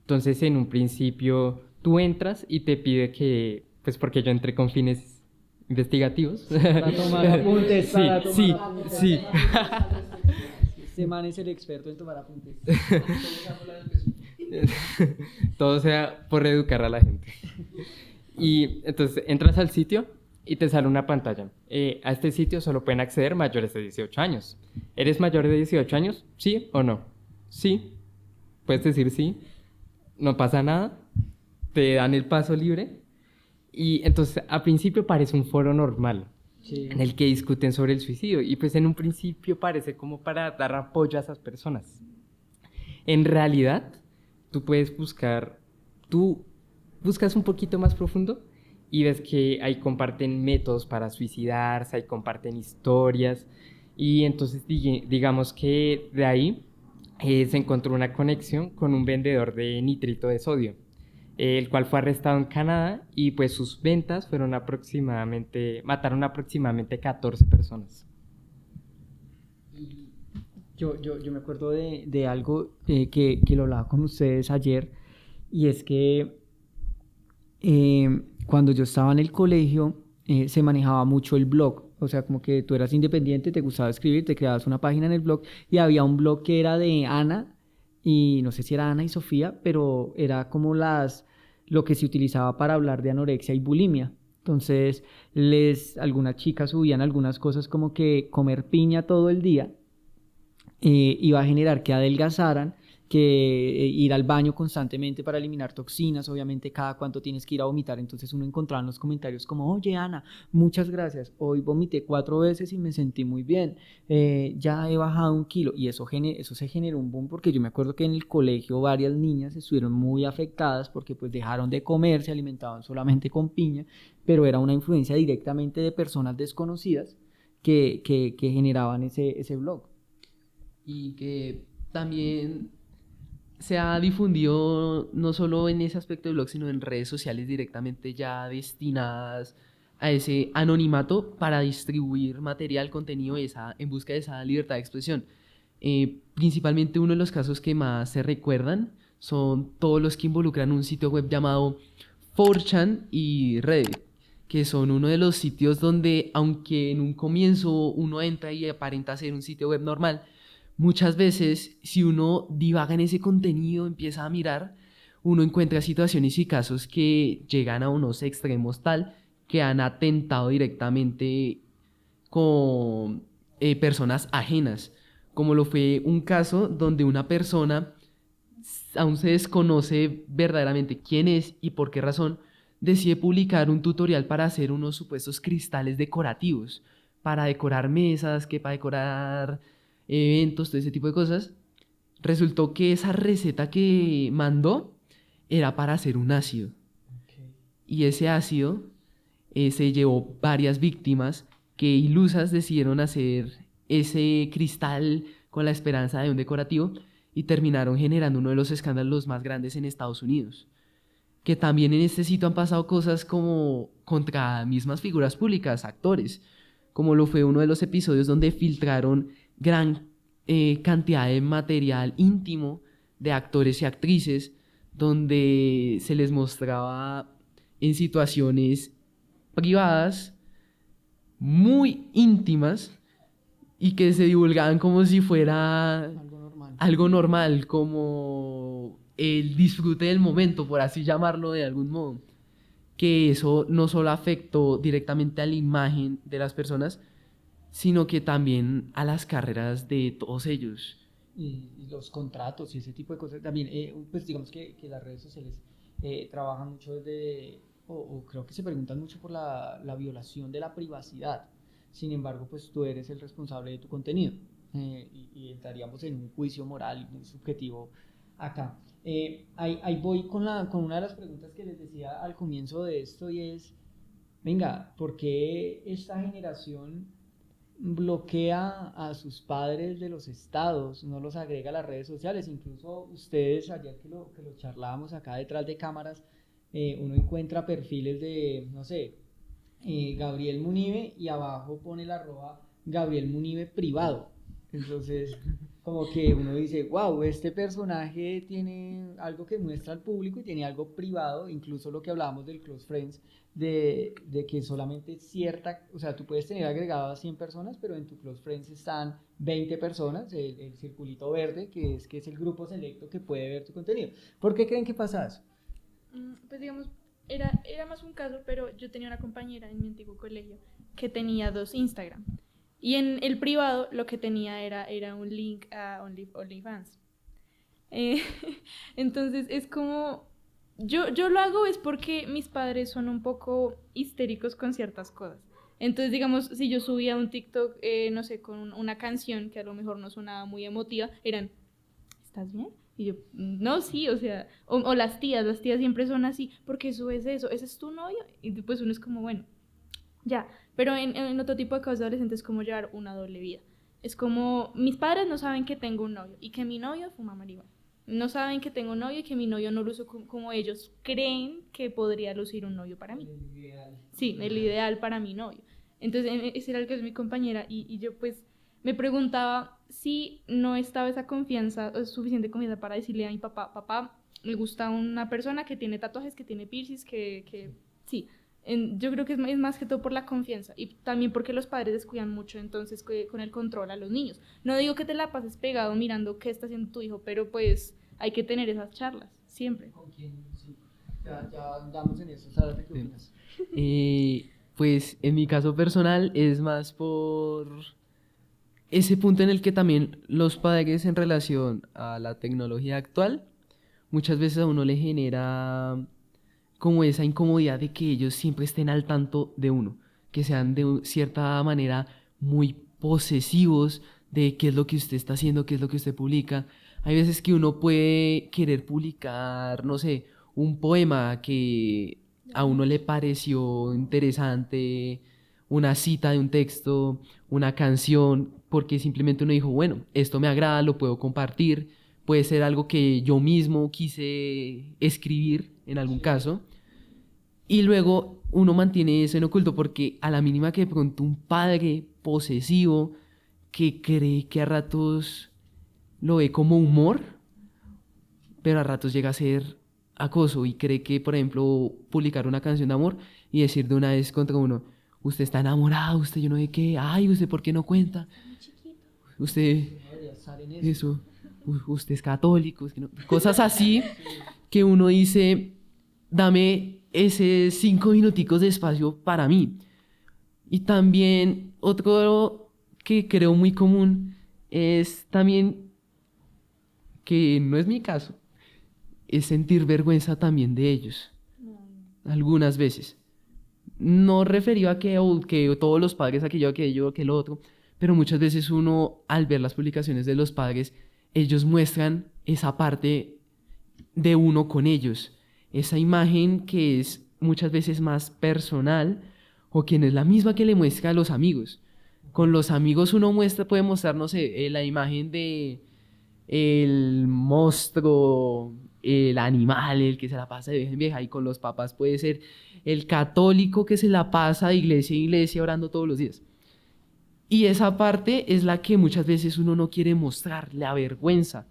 Entonces, en un principio, tú entras y te pide que, pues porque yo entré con fines investigativos. Para tomar apuntes, Sí, para tomar sí, apuntes. sí. Este man es el experto en tomar apuntes. Todo sea por educar a la gente. Y entonces entras al sitio y te sale una pantalla. A este sitio solo pueden acceder mayores de 18 años. ¿Eres mayor de 18 años? ¿Sí o no? Sí. Puedes decir sí. No pasa nada. Te dan el paso libre. Y entonces al principio parece un foro normal. Sí. En el que discuten sobre el suicidio. Y pues en un principio parece como para dar apoyo a esas personas. En realidad, tú buscas un poquito más profundo y ves que ahí comparten métodos para suicidarse, ahí comparten historias. Y entonces digamos que de ahí se encontró una conexión con un vendedor de nitrito de sodio, el cual fue arrestado en Canadá y pues sus ventas mataron aproximadamente 14 personas. Yo me acuerdo de algo que lo hablaba con ustedes ayer, y es que cuando yo estaba en el colegio se manejaba mucho el blog. O sea, como que tú eras independiente, te gustaba escribir, te creabas una página en el blog, y había un blog que era de Ana, y no sé si era Ana y Sofía, pero era como lo que se utilizaba para hablar de anorexia y bulimia. Entonces, algunas chicas subían algunas cosas como que comer piña todo el día iba a generar que adelgazaran, que ir al baño constantemente para eliminar toxinas, obviamente cada cuánto tienes que ir a vomitar. Entonces uno encontraba en los comentarios como, oye Ana, muchas gracias, hoy vomité 4 veces y me sentí muy bien, ya he bajado 1 kilo, y eso se generó un boom, porque yo me acuerdo que en el colegio varias niñas estuvieron muy afectadas porque pues dejaron de comer, se alimentaban solamente con piña, pero era una influencia directamente de personas desconocidas que generaban ese blog. Y que también se ha difundido no solo en ese aspecto del blog, sino en redes sociales directamente ya destinadas a ese anonimato para distribuir material, contenido en busca de esa libertad de expresión. Principalmente uno de los casos que más se recuerdan son todos los que involucran un sitio web llamado 4chan y Reddit, que son uno de los sitios donde, aunque en un comienzo uno entra y aparenta ser un sitio web normal, muchas veces, si uno divaga en ese contenido, empieza a mirar, uno encuentra situaciones y casos que llegan a unos extremos tal que han atentado directamente con personas ajenas, como lo fue un caso donde una persona, aún se desconoce verdaderamente quién es y por qué razón, decide publicar un tutorial para hacer unos supuestos cristales decorativos, para decorar mesas, que para decorar eventos, todo ese tipo de cosas. Resultó que esa receta que mandó era para hacer un ácido. Y ese ácido se llevó varias víctimas que ilusas decidieron hacer ese cristal con la esperanza de un decorativo y terminaron generando uno de los escándalos más grandes en Estados Unidos. Que también en este sitio han pasado cosas como contra mismas figuras públicas, actores, como lo fue uno de los episodios donde filtraron gran cantidad de material íntimo de actores y actrices, donde se les mostraba en situaciones privadas muy íntimas y que se divulgaban como si fuera algo normal, como el disfrute del momento, por así llamarlo de algún modo. Que eso no solo afectó directamente a la imagen de las personas, sino que también a las carreras de todos ellos. Y los contratos y ese tipo de cosas. También, pues digamos que las redes sociales trabajan mucho desde o creo que se preguntan mucho por la violación de la privacidad. Sin embargo, pues tú eres el responsable de tu contenido, y entraríamos en un juicio moral muy subjetivo acá. Ahí voy con una de las preguntas que les decía al comienzo de esto, y es, venga, ¿por qué esta generación bloquea a sus padres de los estados, no los agrega a las redes sociales? Incluso ustedes, ayer que lo charlábamos acá detrás de cámaras, uno encuentra perfiles de, no sé, Gabriel Munive, y abajo pone el arroba Gabriel Munive privado. Entonces, como que uno dice, wow, este personaje tiene algo que muestra al público y tiene algo privado, incluso lo que hablábamos del Close Friends, de que solamente cierta, o sea, tú puedes tener agregado a 100 personas, pero en tu Close Friends están 20 personas, el circulito verde, que es el grupo selecto que puede ver tu contenido. ¿Por qué creen que pasa eso? Pues digamos, era más un caso, pero yo tenía una compañera en mi antiguo colegio que tenía 2 Instagram. Y en el privado lo que tenía era un link a OnlyFans. Eh, entonces es como, yo lo hago es porque mis padres son un poco histéricos con ciertas cosas. Entonces, digamos, si yo subía un TikTok, no sé, con una canción que a lo mejor no sonaba muy emotiva, eran, ¿estás bien? Y yo, no, sí, o sea, o las tías siempre son así, ¿por qué subes eso? ¿Ese es tu novio? Y después uno es como, bueno, ya, pero en otro tipo de cosas adolescentes es como llevar una doble vida. Es como, mis padres no saben que tengo un novio y que mi novio fuma marihuana. No saben que tengo un novio y que mi novio no luce como ellos creen que podría lucir un novio para mí. El ideal. Sí, el ideal para mi novio. Entonces, ese era el que es mi compañera y yo pues me preguntaba si no estaba esa confianza, suficiente confianza para decirle a mi papá, me gusta una persona que tiene tatuajes, que tiene piercings, que sí. Yo creo que es más que todo por la confianza y también porque los padres descuidan mucho entonces con el control a los niños. No digo que te la pases pegado mirando qué está haciendo tu hijo, pero pues hay que tener esas charlas, siempre. ¿Con quién? Sí. Ya andamos en eso. Sara, ¿qué opinas? Pues en mi caso personal es más por ese punto en el que también los padres en relación a la tecnología actual, muchas veces a uno le genera como esa incomodidad de que ellos siempre estén al tanto de uno, que sean de cierta manera muy posesivos de qué es lo que usted está haciendo, qué es lo que usted publica. Hay veces que uno puede querer publicar, no sé, un poema que a uno le pareció interesante, una cita de un texto, una canción, porque simplemente uno dijo, bueno, esto me agrada, lo puedo compartir, puede ser algo que yo mismo quise escribir en algún caso, y luego uno mantiene eso en oculto porque a la mínima que de pronto un padre posesivo que cree que a ratos lo ve como humor, pero a ratos llega a ser acoso y cree que, por ejemplo, publicar una canción de amor y decir de una vez contra uno, usted está enamorado, usted yo no sé qué, ay, usted por qué no cuenta, usted, eso, usted es católico, es que no, cosas así que uno dice, dame ese 5 minuticos de espacio para mí. Y también otro que creo muy común es también, que no es mi caso, es sentir vergüenza también de ellos, algunas veces. No referido a que todos los padres, aquello, que lo otro, pero muchas veces uno, al ver las publicaciones de los padres, ellos muestran esa parte de uno con ellos, esa imagen que es muchas veces más personal o que no es la misma que le muestra a los amigos. Con los amigos uno puede mostrar, no sé, la imagen de el monstruo, el animal, el que se la pasa de vieja en vieja, y con los papás puede ser el católico que se la pasa de iglesia en iglesia orando todos los días. Y esa parte es la que muchas veces uno no quiere mostrar, le avergüenza.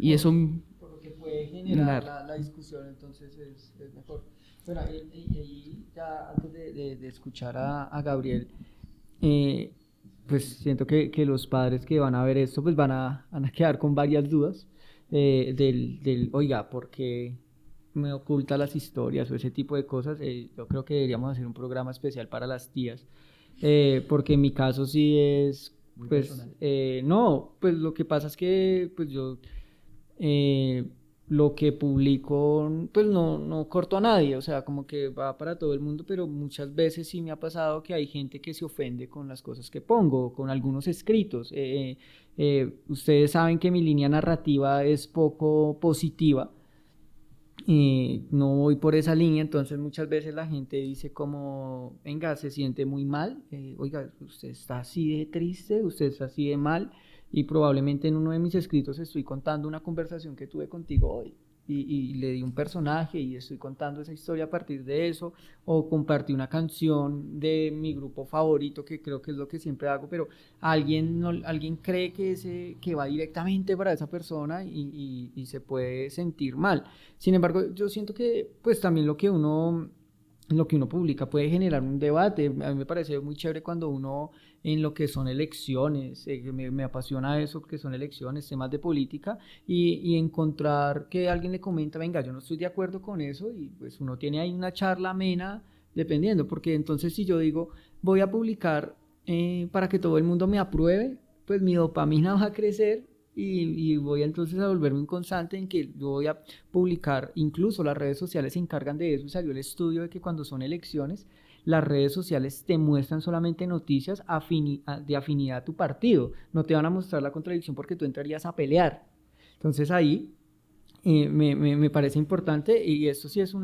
Y eso por lo que puede generar la discusión, entonces es mejor. Bueno, y ya antes de escuchar a Gabriel, pues siento que los padres que van a ver esto pues van a quedar con varias dudas, oiga, ¿por qué me oculta las historias o ese tipo de cosas? Yo creo que deberíamos hacer un programa especial para las tías, porque en mi caso sí es, pues, no, pues lo que pasa es que pues yo lo que publico, pues no corto a nadie, o sea, como que va para todo el mundo, pero muchas veces sí me ha pasado que hay gente que se ofende con las cosas que pongo, con algunos escritos. Ustedes saben que mi línea narrativa es poco positiva, no voy por esa línea, entonces muchas veces la gente dice como, venga, se siente muy mal, oiga, usted está así de triste, usted está así de mal, y probablemente en uno de mis escritos estoy contando una conversación que tuve contigo hoy, y le di un personaje y estoy contando esa historia a partir de eso, o compartí una canción de mi grupo favorito, que creo que es lo que siempre hago, pero alguien cree que va directamente para esa persona y se puede sentir mal. Sin embargo, yo siento que pues también lo que uno publica puede generar un debate. A mí me parece muy chévere cuando uno en lo que son elecciones, me apasiona eso que son elecciones, temas de política, y encontrar que alguien le comenta, venga, yo no estoy de acuerdo con eso, y pues uno tiene ahí una charla amena, dependiendo, porque entonces si yo digo, voy a publicar para que todo el mundo me apruebe, pues mi dopamina va a crecer. Y voy entonces a volverme un constante en que yo voy a publicar, incluso las redes sociales se encargan de eso, salió el estudio de que cuando son elecciones, las redes sociales te muestran solamente noticias de afinidad a tu partido, no te van a mostrar la contradicción porque tú entrarías a pelear. Entonces ahí me parece importante, y esto sí es un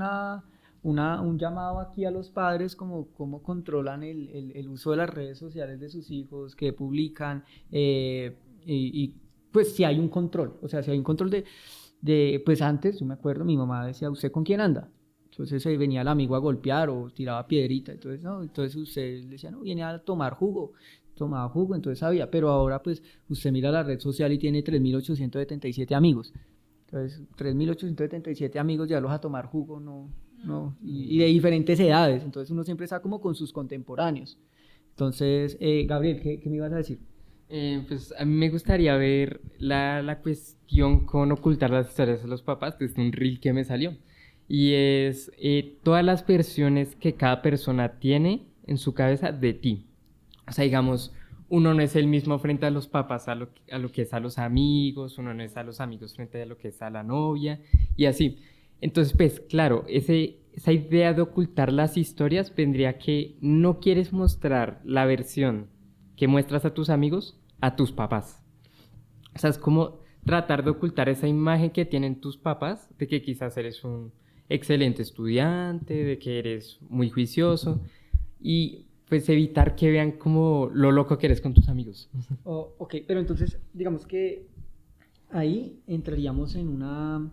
llamado aquí a los padres, como cómo controlan el uso de las redes sociales de sus hijos, que publican, y pues si hay un control, o sea, si hay un control pues antes, yo me acuerdo, mi mamá decía, ¿usted con quién anda? Entonces venía el amigo a golpear o tiraba piedrita, entonces, no, entonces usted le decía, no, viene a tomar jugo, tomaba jugo, entonces sabía, pero ahora pues usted mira la red social y tiene 3.877 amigos, entonces 3.877 amigos, ya los a tomar jugo, no, y de diferentes edades, entonces uno siempre está como con sus contemporáneos. Entonces, Gabriel, ¿qué me ibas a decir? Pues a mí me gustaría ver la cuestión con ocultar las historias de los papás desde un reel que me salió. Y es todas las versiones que cada persona tiene en su cabeza de ti. O sea, digamos, uno no es el mismo frente a los papás a lo que es a los amigos, uno no es a los amigos frente a lo que es a la novia, y así. Entonces, pues, claro, esa idea de ocultar las historias vendría que no quieres mostrar la versión que muestras a tus amigos a tus papás. O sea, es como tratar de ocultar esa imagen que tienen tus papás de que quizás eres un excelente estudiante, de que eres muy juicioso, y pues evitar que vean como lo loco que eres con tus amigos. Ok, pero entonces digamos que ahí entraríamos en una,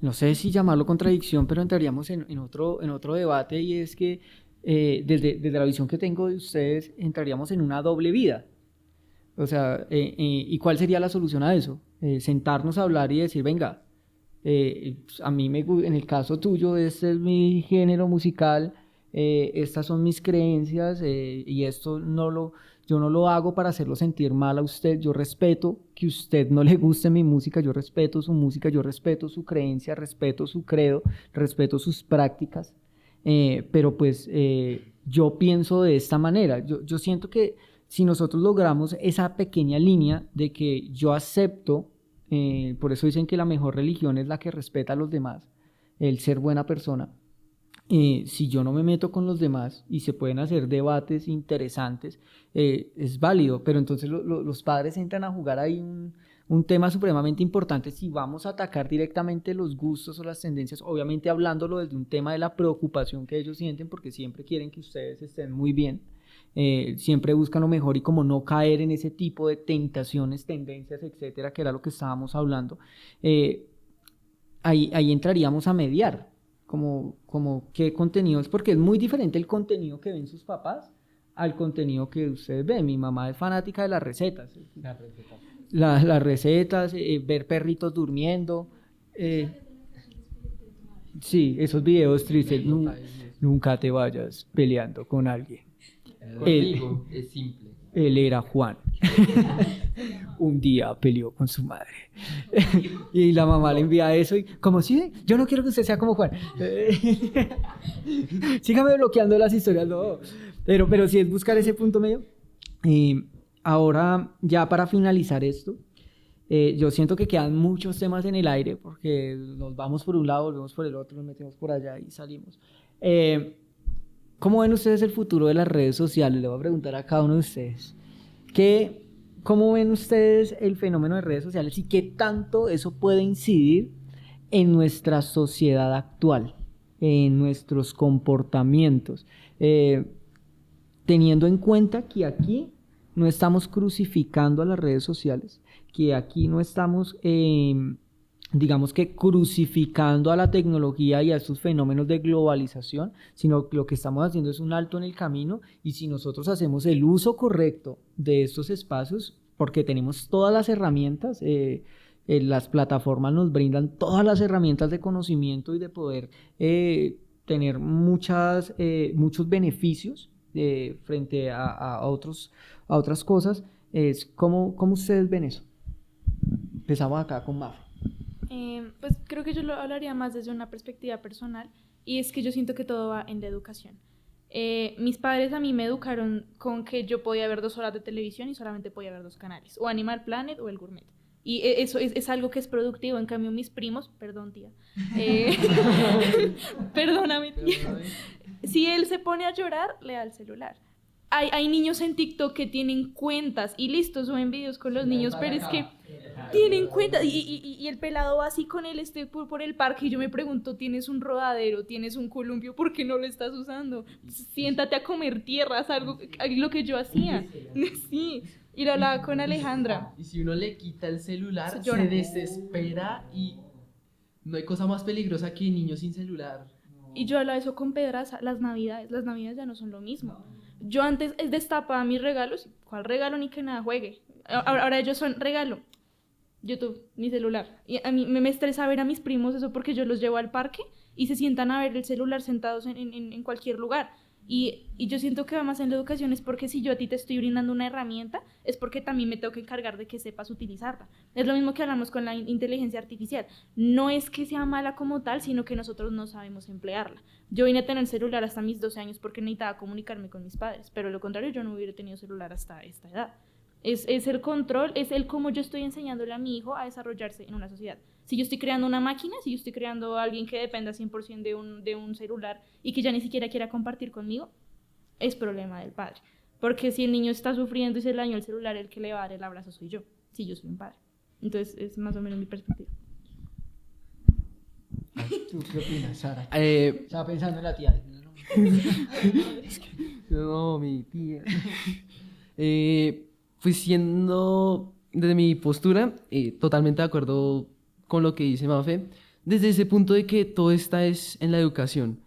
no sé si llamarlo contradicción, pero entraríamos en otro debate, y es que desde la visión que tengo de ustedes, entraríamos en una doble vida. O sea, ¿y cuál sería la solución a eso? Sentarnos a hablar y decir, venga, a mí en el caso tuyo, este es mi género musical, estas son mis creencias, y esto yo no lo hago para hacerlo sentir mal a usted. Yo respeto que a usted no le guste mi música, yo respeto su música, yo respeto su creencia, respeto su credo, respeto sus prácticas. Pero pues yo pienso de esta manera, yo siento que si nosotros logramos esa pequeña línea de que yo acepto, por eso dicen que la mejor religión es la que respeta a los demás, el ser buena persona, si yo no me meto con los demás y se pueden hacer debates interesantes, es válido, pero entonces los padres entran a jugar ahí un tema supremamente importante. Si vamos a atacar directamente los gustos o las tendencias, obviamente hablándolo desde un tema de la preocupación que ellos sienten, porque siempre quieren que ustedes estén muy bien, siempre buscan lo mejor, y como no caer en ese tipo de tentaciones, tendencias, etcétera, que era lo que estábamos hablando, ahí entraríamos a mediar, como qué contenidos, porque es muy diferente el contenido que ven sus papás al contenido que ustedes ven. Mi mamá es fanática de las recetas. Las recetas, ver perritos durmiendo. Sí, esos videos tristes. Nunca te vayas peleando con alguien. Conmigo es simple. Él era Juan. Un día peleó con su madre. Y la mamá le envía eso y, como si, yo no quiero que usted sea como Juan. Sígame bloqueando las historias, no. Pero sí es buscar ese punto medio. Ahora, ya para finalizar esto, Yo siento que quedan muchos temas en el aire porque nos vamos por un lado, volvemos por el otro, nos metemos por allá y salimos. ¿Cómo ven ustedes el futuro de las redes sociales? Le voy a preguntar a cada uno de ustedes. ¿Cómo ven ustedes el fenómeno de redes sociales y qué tanto eso puede incidir en nuestra sociedad actual, en nuestros comportamientos? Teniendo en cuenta que aquí no estamos crucificando a las redes sociales, que aquí no estamos, digamos que crucificando a la tecnología y a estos fenómenos de globalización, sino que lo que estamos haciendo es un alto en el camino, y si nosotros hacemos el uso correcto de estos espacios, porque tenemos todas las herramientas, las plataformas nos brindan todas las herramientas de conocimiento y de poder tener muchos beneficios frente a otras cosas. ¿Cómo ustedes ven eso? Empezamos acá con Mafe. Pues creo que yo lo hablaría más desde una perspectiva personal, y es que yo siento que todo va en la educación. Mis padres a mí me educaron con que yo podía ver 2 horas de televisión y solamente podía ver 2 canales, o Animal Planet o El Gourmet. Y eso es algo que es productivo. En cambio, mis primos, perdón tía, perdóname tía, si él se pone a llorar, le da el celular. Hay niños en TikTok que tienen cuentas y listo, suben videos con los niños, pero es que tienen cuentas y el pelado va así con él por el parque, y yo me pregunto, tienes un rodadero, tienes un columpio, ¿por qué no lo estás usando? Siéntate a comer tierras, algo lo que yo hacía. Sí, y lo hablaba con Alejandra. Y si uno le quita el celular, Llora. se desespera, y no hay cosa más peligrosa que niños sin celular. Y yo hablaba eso con Pedraza. Las navidades ya no son lo mismo. Yo antes destapaba mis regalos. ¿Cuál regalo? Ni que nada juegue. Ahora ellos son regalo. YouTube, mi celular. Y a mí me estresa ver a mis primos eso, porque yo los llevo al parque y se sientan a ver el celular sentados en cualquier lugar. Y yo siento que va más en la educación, es porque si yo a ti te estoy brindando una herramienta, es porque también me tengo que encargar de que sepas utilizarla. Es lo mismo que hablamos con la inteligencia artificial. No es que sea mala como tal, sino que nosotros no sabemos emplearla. Yo vine a tener celular hasta mis 12 años porque necesitaba comunicarme con mis padres, pero lo contrario, yo no hubiera tenido celular hasta esta edad. Es el control, es el cómo yo estoy enseñándole a mi hijo a desarrollarse en una sociedad. Si yo estoy creando una máquina, si yo estoy creando a alguien que dependa 100% de un celular y que ya ni siquiera quiera compartir conmigo, es problema del padre. Porque si el niño está sufriendo y se le dañó el celular, el que le va a dar el abrazo soy yo, si yo soy un padre. Entonces es más o menos mi perspectiva. ¿Tú qué opinas, Sara? Estaba pensando en la tía. No, mi tía. Pues siendo desde mi postura, totalmente de acuerdo con lo que dice Mafe, desde ese punto de que todo está es en la educación.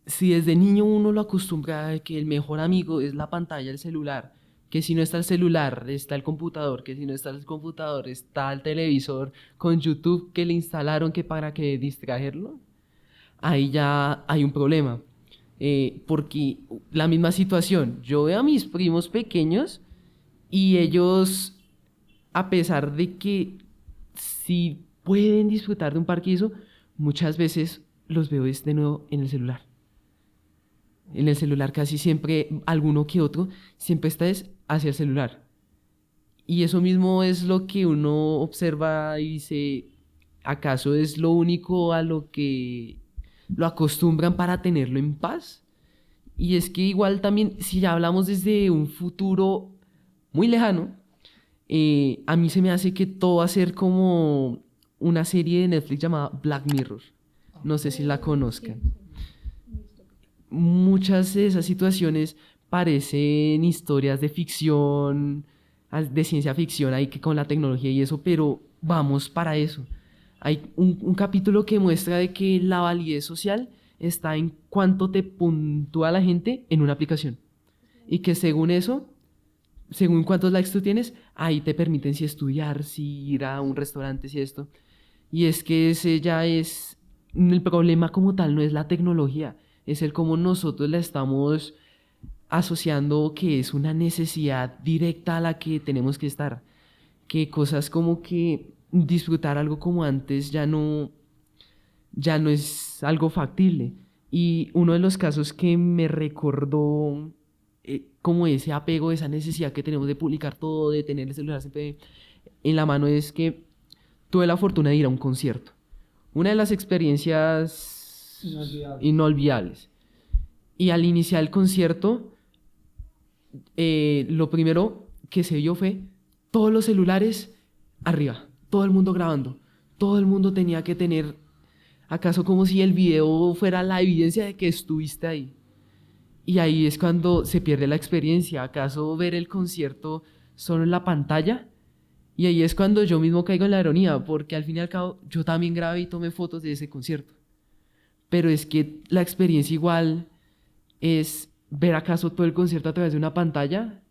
Si desde niño uno lo acostumbra a que el mejor amigo es la pantalla del celular, que si no está el celular está el computador, que si no está el computador está el televisor con YouTube que le instalaron que para que distraerlo, ahí ya hay un problema. Porque la misma situación, yo veo a mis primos pequeños y ellos, a pesar de que sí pueden disfrutar de un parque y eso, muchas veces los veo de nuevo en el celular. En el celular casi siempre, alguno que otro, siempre está hacia el celular. Y eso mismo es lo que uno observa y dice, ¿acaso es lo único a lo que lo acostumbran para tenerlo en paz? Y es que igual también, si ya hablamos desde un futuro muy lejano, a mí se me hace que todo va a ser como una serie de Netflix llamada Black Mirror. No sé si la conozcan. Muchas de esas situaciones parecen historias de ficción, de ciencia ficción, ahí que con la tecnología y eso, pero vamos para eso. Hay un capítulo que muestra de que la validez social está en cuánto te puntúa la gente en una aplicación. Y que según eso, según cuántos likes tú tienes, ahí te permiten si estudiar, si ir a un restaurante, si esto. Y es que ese ya es, el problema como tal no es la tecnología, es el cómo nosotros la estamos asociando, que es una necesidad directa a la que tenemos que estar. Que cosas como que disfrutar algo como antes ya no es algo factible. Y uno de los casos que me recordó como ese apego, esa necesidad que tenemos de publicar todo, de tener el celular siempre en la mano es que tuve la fortuna de ir a un concierto. Una de las experiencias inolvidables. Y al iniciar el concierto, lo primero que se vio fue todos los celulares arriba, todo el mundo grabando, todo el mundo tenía que tener, acaso como si el video fuera la evidencia de que estuviste ahí. Y ahí es cuando se pierde la experiencia, acaso ver el concierto solo en la pantalla. Y ahí es cuando yo mismo caigo en la ironía, porque al fin y al cabo yo también grabé y tomé fotos de ese concierto. Pero es que la experiencia igual es ver acaso todo el concierto a través de una pantalla,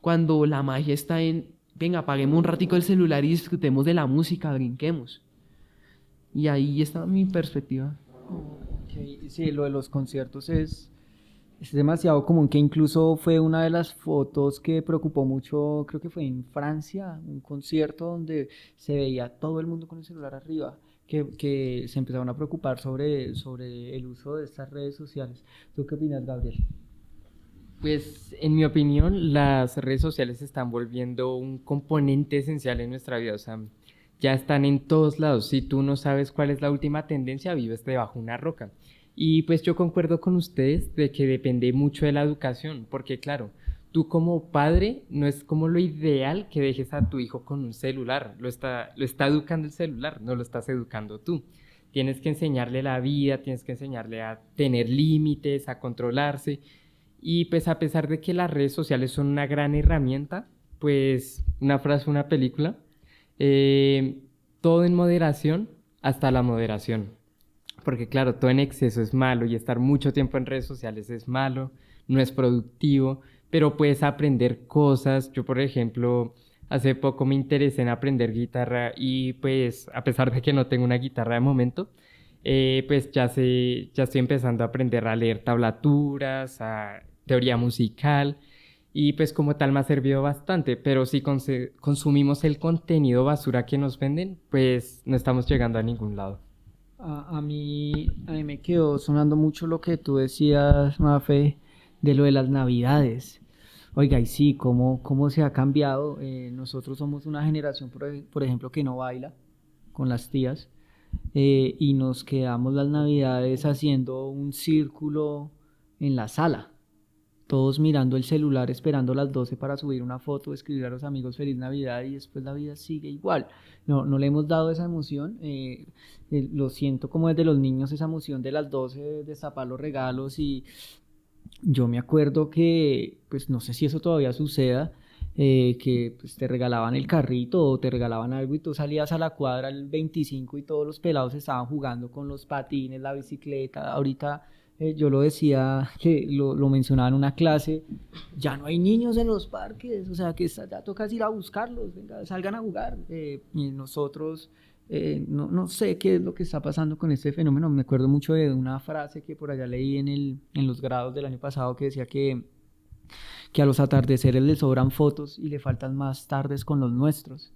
cuando la magia está en, venga, apaguemos un ratico el celular y disfrutemos de la música, brinquemos. Y ahí está mi perspectiva. Okay. Sí, lo de los conciertos es demasiado común, que incluso fue una de las fotos que preocupó mucho, creo que fue en Francia, un concierto donde se veía todo el mundo con el celular arriba, que se empezaron a preocupar sobre el uso de estas redes sociales. ¿Tú qué opinas, Gabriel? Pues en mi opinión, las redes sociales se están volviendo un componente esencial en nuestra vida, o sea, ya están en todos lados. Si tú no sabes cuál es la última tendencia, vives debajo de una roca. Y pues yo concuerdo con ustedes de que depende mucho de la educación, porque claro, tú como padre no es como lo ideal que dejes a tu hijo con un celular, lo está educando el celular, no lo estás educando tú. Tienes que enseñarle la vida, tienes que enseñarle a tener límites, a controlarse. Y pues a pesar de que las redes sociales son una gran herramienta, pues una frase, una película, todo en moderación hasta la moderación. Porque claro, todo en exceso es malo y estar mucho tiempo en redes sociales es malo, no es productivo, pero puedes aprender cosas. Yo, por ejemplo, hace poco me interesé en aprender guitarra y pues a pesar de que no tengo una guitarra de momento, pues ya estoy empezando a aprender a leer tablaturas, a teoría musical y pues como tal me ha servido bastante, pero si consumimos el contenido basura que nos venden, pues no estamos llegando a ningún lado. A mí me quedó sonando mucho lo que tú decías, Mafe, de lo de las Navidades. Oiga, y sí, cómo se ha cambiado. Nosotros somos una generación, por ejemplo, que no baila con las tías, y nos quedamos las Navidades haciendo un círculo en la sala, todos mirando el celular, esperando las 12 para subir una foto, escribir a los amigos Feliz Navidad y después la vida sigue igual. No le hemos dado esa emoción, lo siento como desde los niños, esa emoción de las 12, de destapar los regalos. Y yo me acuerdo que, pues no sé si eso todavía suceda, que pues, te regalaban el carrito o te regalaban algo y tú salías a la cuadra el 25 y todos los pelados estaban jugando con los patines, la bicicleta. Ahorita yo lo decía, que lo mencionaba en una clase, ya no hay niños en los parques, o sea que ya toca ir a buscarlos, venga, salgan a jugar. Y nosotros, no sé qué es lo que está pasando con este fenómeno. Me acuerdo mucho de una frase que por allá leí en los grados del año pasado que decía que a los atardeceres le sobran fotos y le faltan más tardes con los nuestros.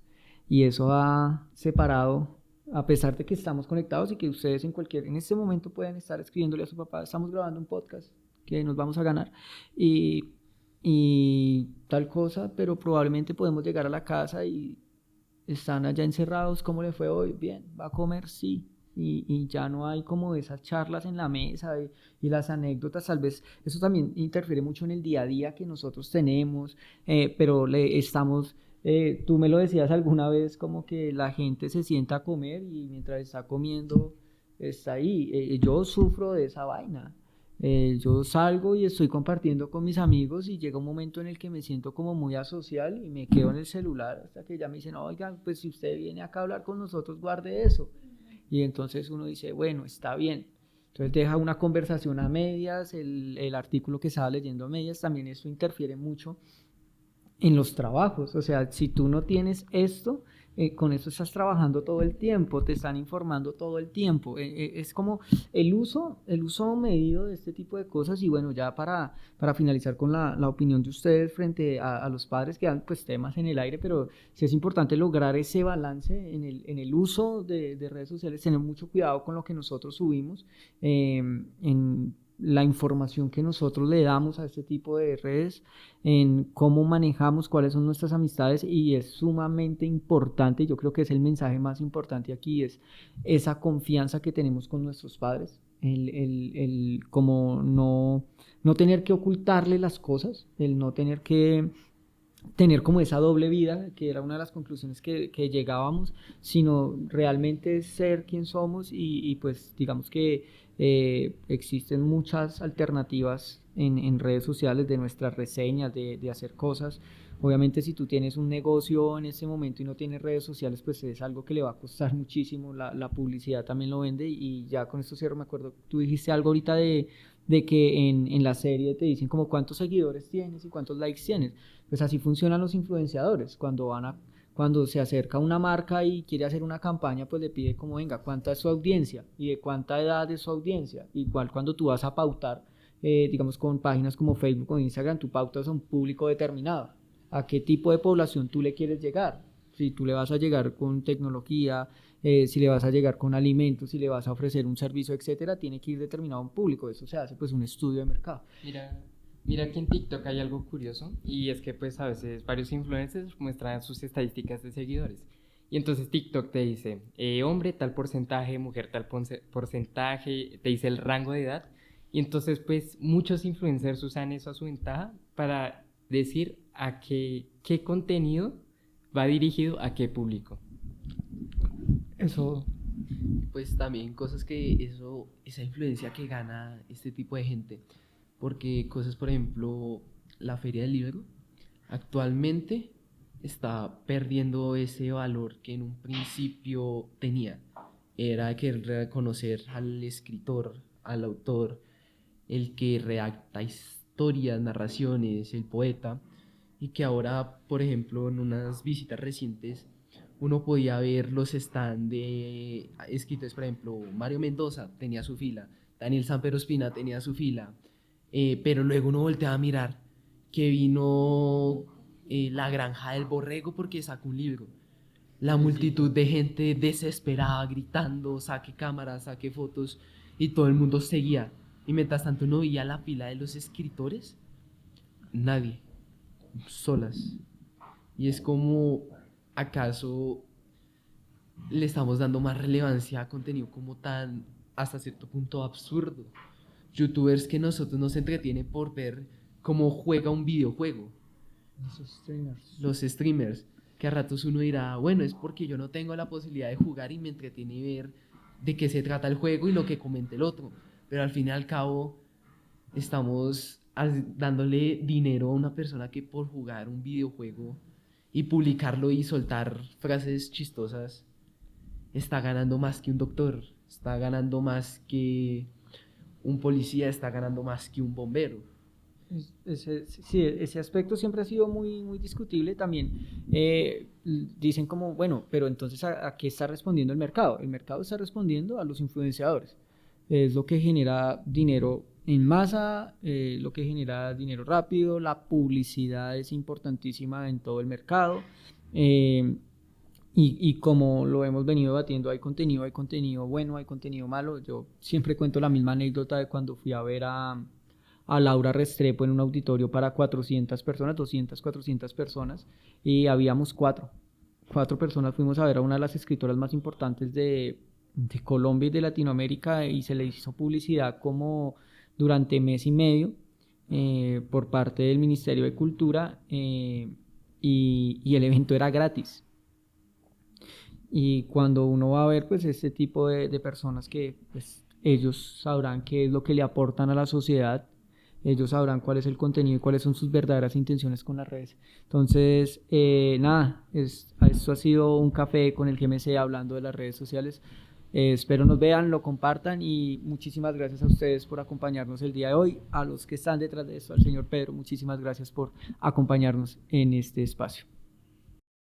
Y eso ha separado, a pesar de que estamos conectados y que ustedes en este momento pueden estar escribiéndole a su papá, estamos grabando un podcast que nos vamos a ganar y tal cosa, pero probablemente podemos llegar a la casa y están allá encerrados. ¿Cómo le fue hoy? Bien. ¿Va a comer? Sí. Y ya no hay como esas charlas en la mesa y las anécdotas. Tal vez eso también interfiere mucho en el día a día que nosotros tenemos, pero tú me lo decías alguna vez, como que la gente se sienta a comer y mientras está comiendo está ahí. Yo sufro de esa vaina. Yo salgo y estoy compartiendo con mis amigos y llega un momento en el que me siento como muy asocial y me quedo en el celular hasta que ya me dicen, oiga, pues si usted viene acá a hablar con nosotros, guarde eso. Y entonces uno dice, bueno, está bien. Entonces deja una conversación a medias, el artículo que estaba leyendo a medias. También esto interfiere mucho en los trabajos. O sea, si tú no tienes esto, con eso estás trabajando todo el tiempo, te están informando todo el tiempo. Es como el uso medido de este tipo de cosas. Y bueno, ya para finalizar con la opinión de ustedes frente a los padres, que dan pues temas en el aire, pero sí es importante lograr ese balance en el uso de redes sociales, tener mucho cuidado con lo que nosotros subimos, la información que nosotros le damos a este tipo de redes, en cómo manejamos, cuáles son nuestras amistades, y es sumamente importante, yo creo que es el mensaje más importante aquí, es esa confianza que tenemos con nuestros padres, el como no tener que ocultarle las cosas, el no tener que tener como esa doble vida, que era una de las conclusiones que llegábamos, sino realmente ser quien somos y pues digamos que existen muchas alternativas en redes sociales de nuestras reseñas, de hacer cosas. Obviamente si tú tienes un negocio en ese momento y no tienes redes sociales, pues es algo que le va a costar muchísimo, la publicidad también lo vende y ya con esto cierro, me acuerdo, tú dijiste algo ahorita de que en la serie te dicen como cuántos seguidores tienes y cuántos likes tienes. Pues así funcionan los influenciadores. Cuando se acerca una marca y quiere hacer una campaña, pues le pide como, venga, ¿cuánta es su audiencia? ¿Y de cuánta edad es su audiencia? Igual cuando tú vas a pautar, digamos con páginas como Facebook o Instagram, tú pautas a un público determinado. ¿A qué tipo de población tú le quieres llegar? Si tú le vas a llegar con tecnología, si le vas a llegar con alimentos, si le vas a ofrecer un servicio, etcétera, tiene que ir determinado a un público. Eso se hace pues un estudio de mercado. Mira que en TikTok hay algo curioso y es que pues a veces varios influencers muestran sus estadísticas de seguidores y entonces TikTok te dice hombre tal porcentaje, mujer tal porcentaje, te dice el rango de edad y entonces pues muchos influencers usan eso a su ventaja para decir a qué contenido va dirigido a qué público. Eso. Pues también cosas que esa influencia que gana este tipo de gente, porque cosas, por ejemplo, la Feria del Libro actualmente está perdiendo ese valor que en un principio tenía. Era que reconocer al escritor, al autor, el que redacta historias, narraciones, el poeta, y que ahora, por ejemplo, en unas visitas recientes, uno podía ver los stands de escritores, por ejemplo, Mario Mendoza tenía su fila, Daniel Sanpero Espina tenía su fila, pero luego uno volteaba a mirar que vino La Granja del Borrego porque sacó un libro. La multitud de gente desesperada, gritando, saque cámaras, saque fotos, y todo el mundo seguía. Y mientras tanto uno veía la fila de los escritores, nadie, solas. Y es como, ¿acaso le estamos dando más relevancia a contenido como tan, hasta cierto punto, absurdo? Youtubers que nosotros nos entretiene por ver cómo juega un videojuego. Los streamers, que a ratos uno dirá, bueno, es porque yo no tengo la posibilidad de jugar y me entretiene ver de qué se trata el juego y lo que comente el otro. Pero al fin y al cabo, estamos dándole dinero a una persona que por jugar un videojuego y publicarlo y soltar frases chistosas está ganando más que un doctor, está ganando más que un policía, está ganando más que un bombero. Sí, ese aspecto siempre ha sido muy, muy discutible también. Dicen como, bueno, pero entonces ¿a qué está respondiendo el mercado? El mercado está respondiendo a los influenciadores. Es lo que genera dinero en masa, lo que genera dinero rápido, la publicidad es importantísima en todo el mercado. Y como lo hemos venido debatiendo, hay contenido bueno, hay contenido malo. Yo siempre cuento la misma anécdota de cuando fui a ver a Laura Restrepo en un auditorio para 400 personas, 200, 400 personas, y habíamos cuatro personas. Fuimos a ver a una de las escritoras más importantes de Colombia y de Latinoamérica, y se le hizo publicidad como durante mes y medio por parte del Ministerio de Cultura, y el evento era gratis. Y cuando uno va a ver pues este tipo de personas que pues ellos sabrán qué es lo que le aportan a la sociedad, ellos sabrán cuál es el contenido y cuáles son sus verdaderas intenciones con las redes. Entonces, nada, esto ha sido un café con el GMC hablando de las redes sociales. Espero nos vean, lo compartan, y muchísimas gracias a ustedes por acompañarnos el día de hoy. A los que están detrás de esto, al señor Pedro, muchísimas gracias por acompañarnos en este espacio.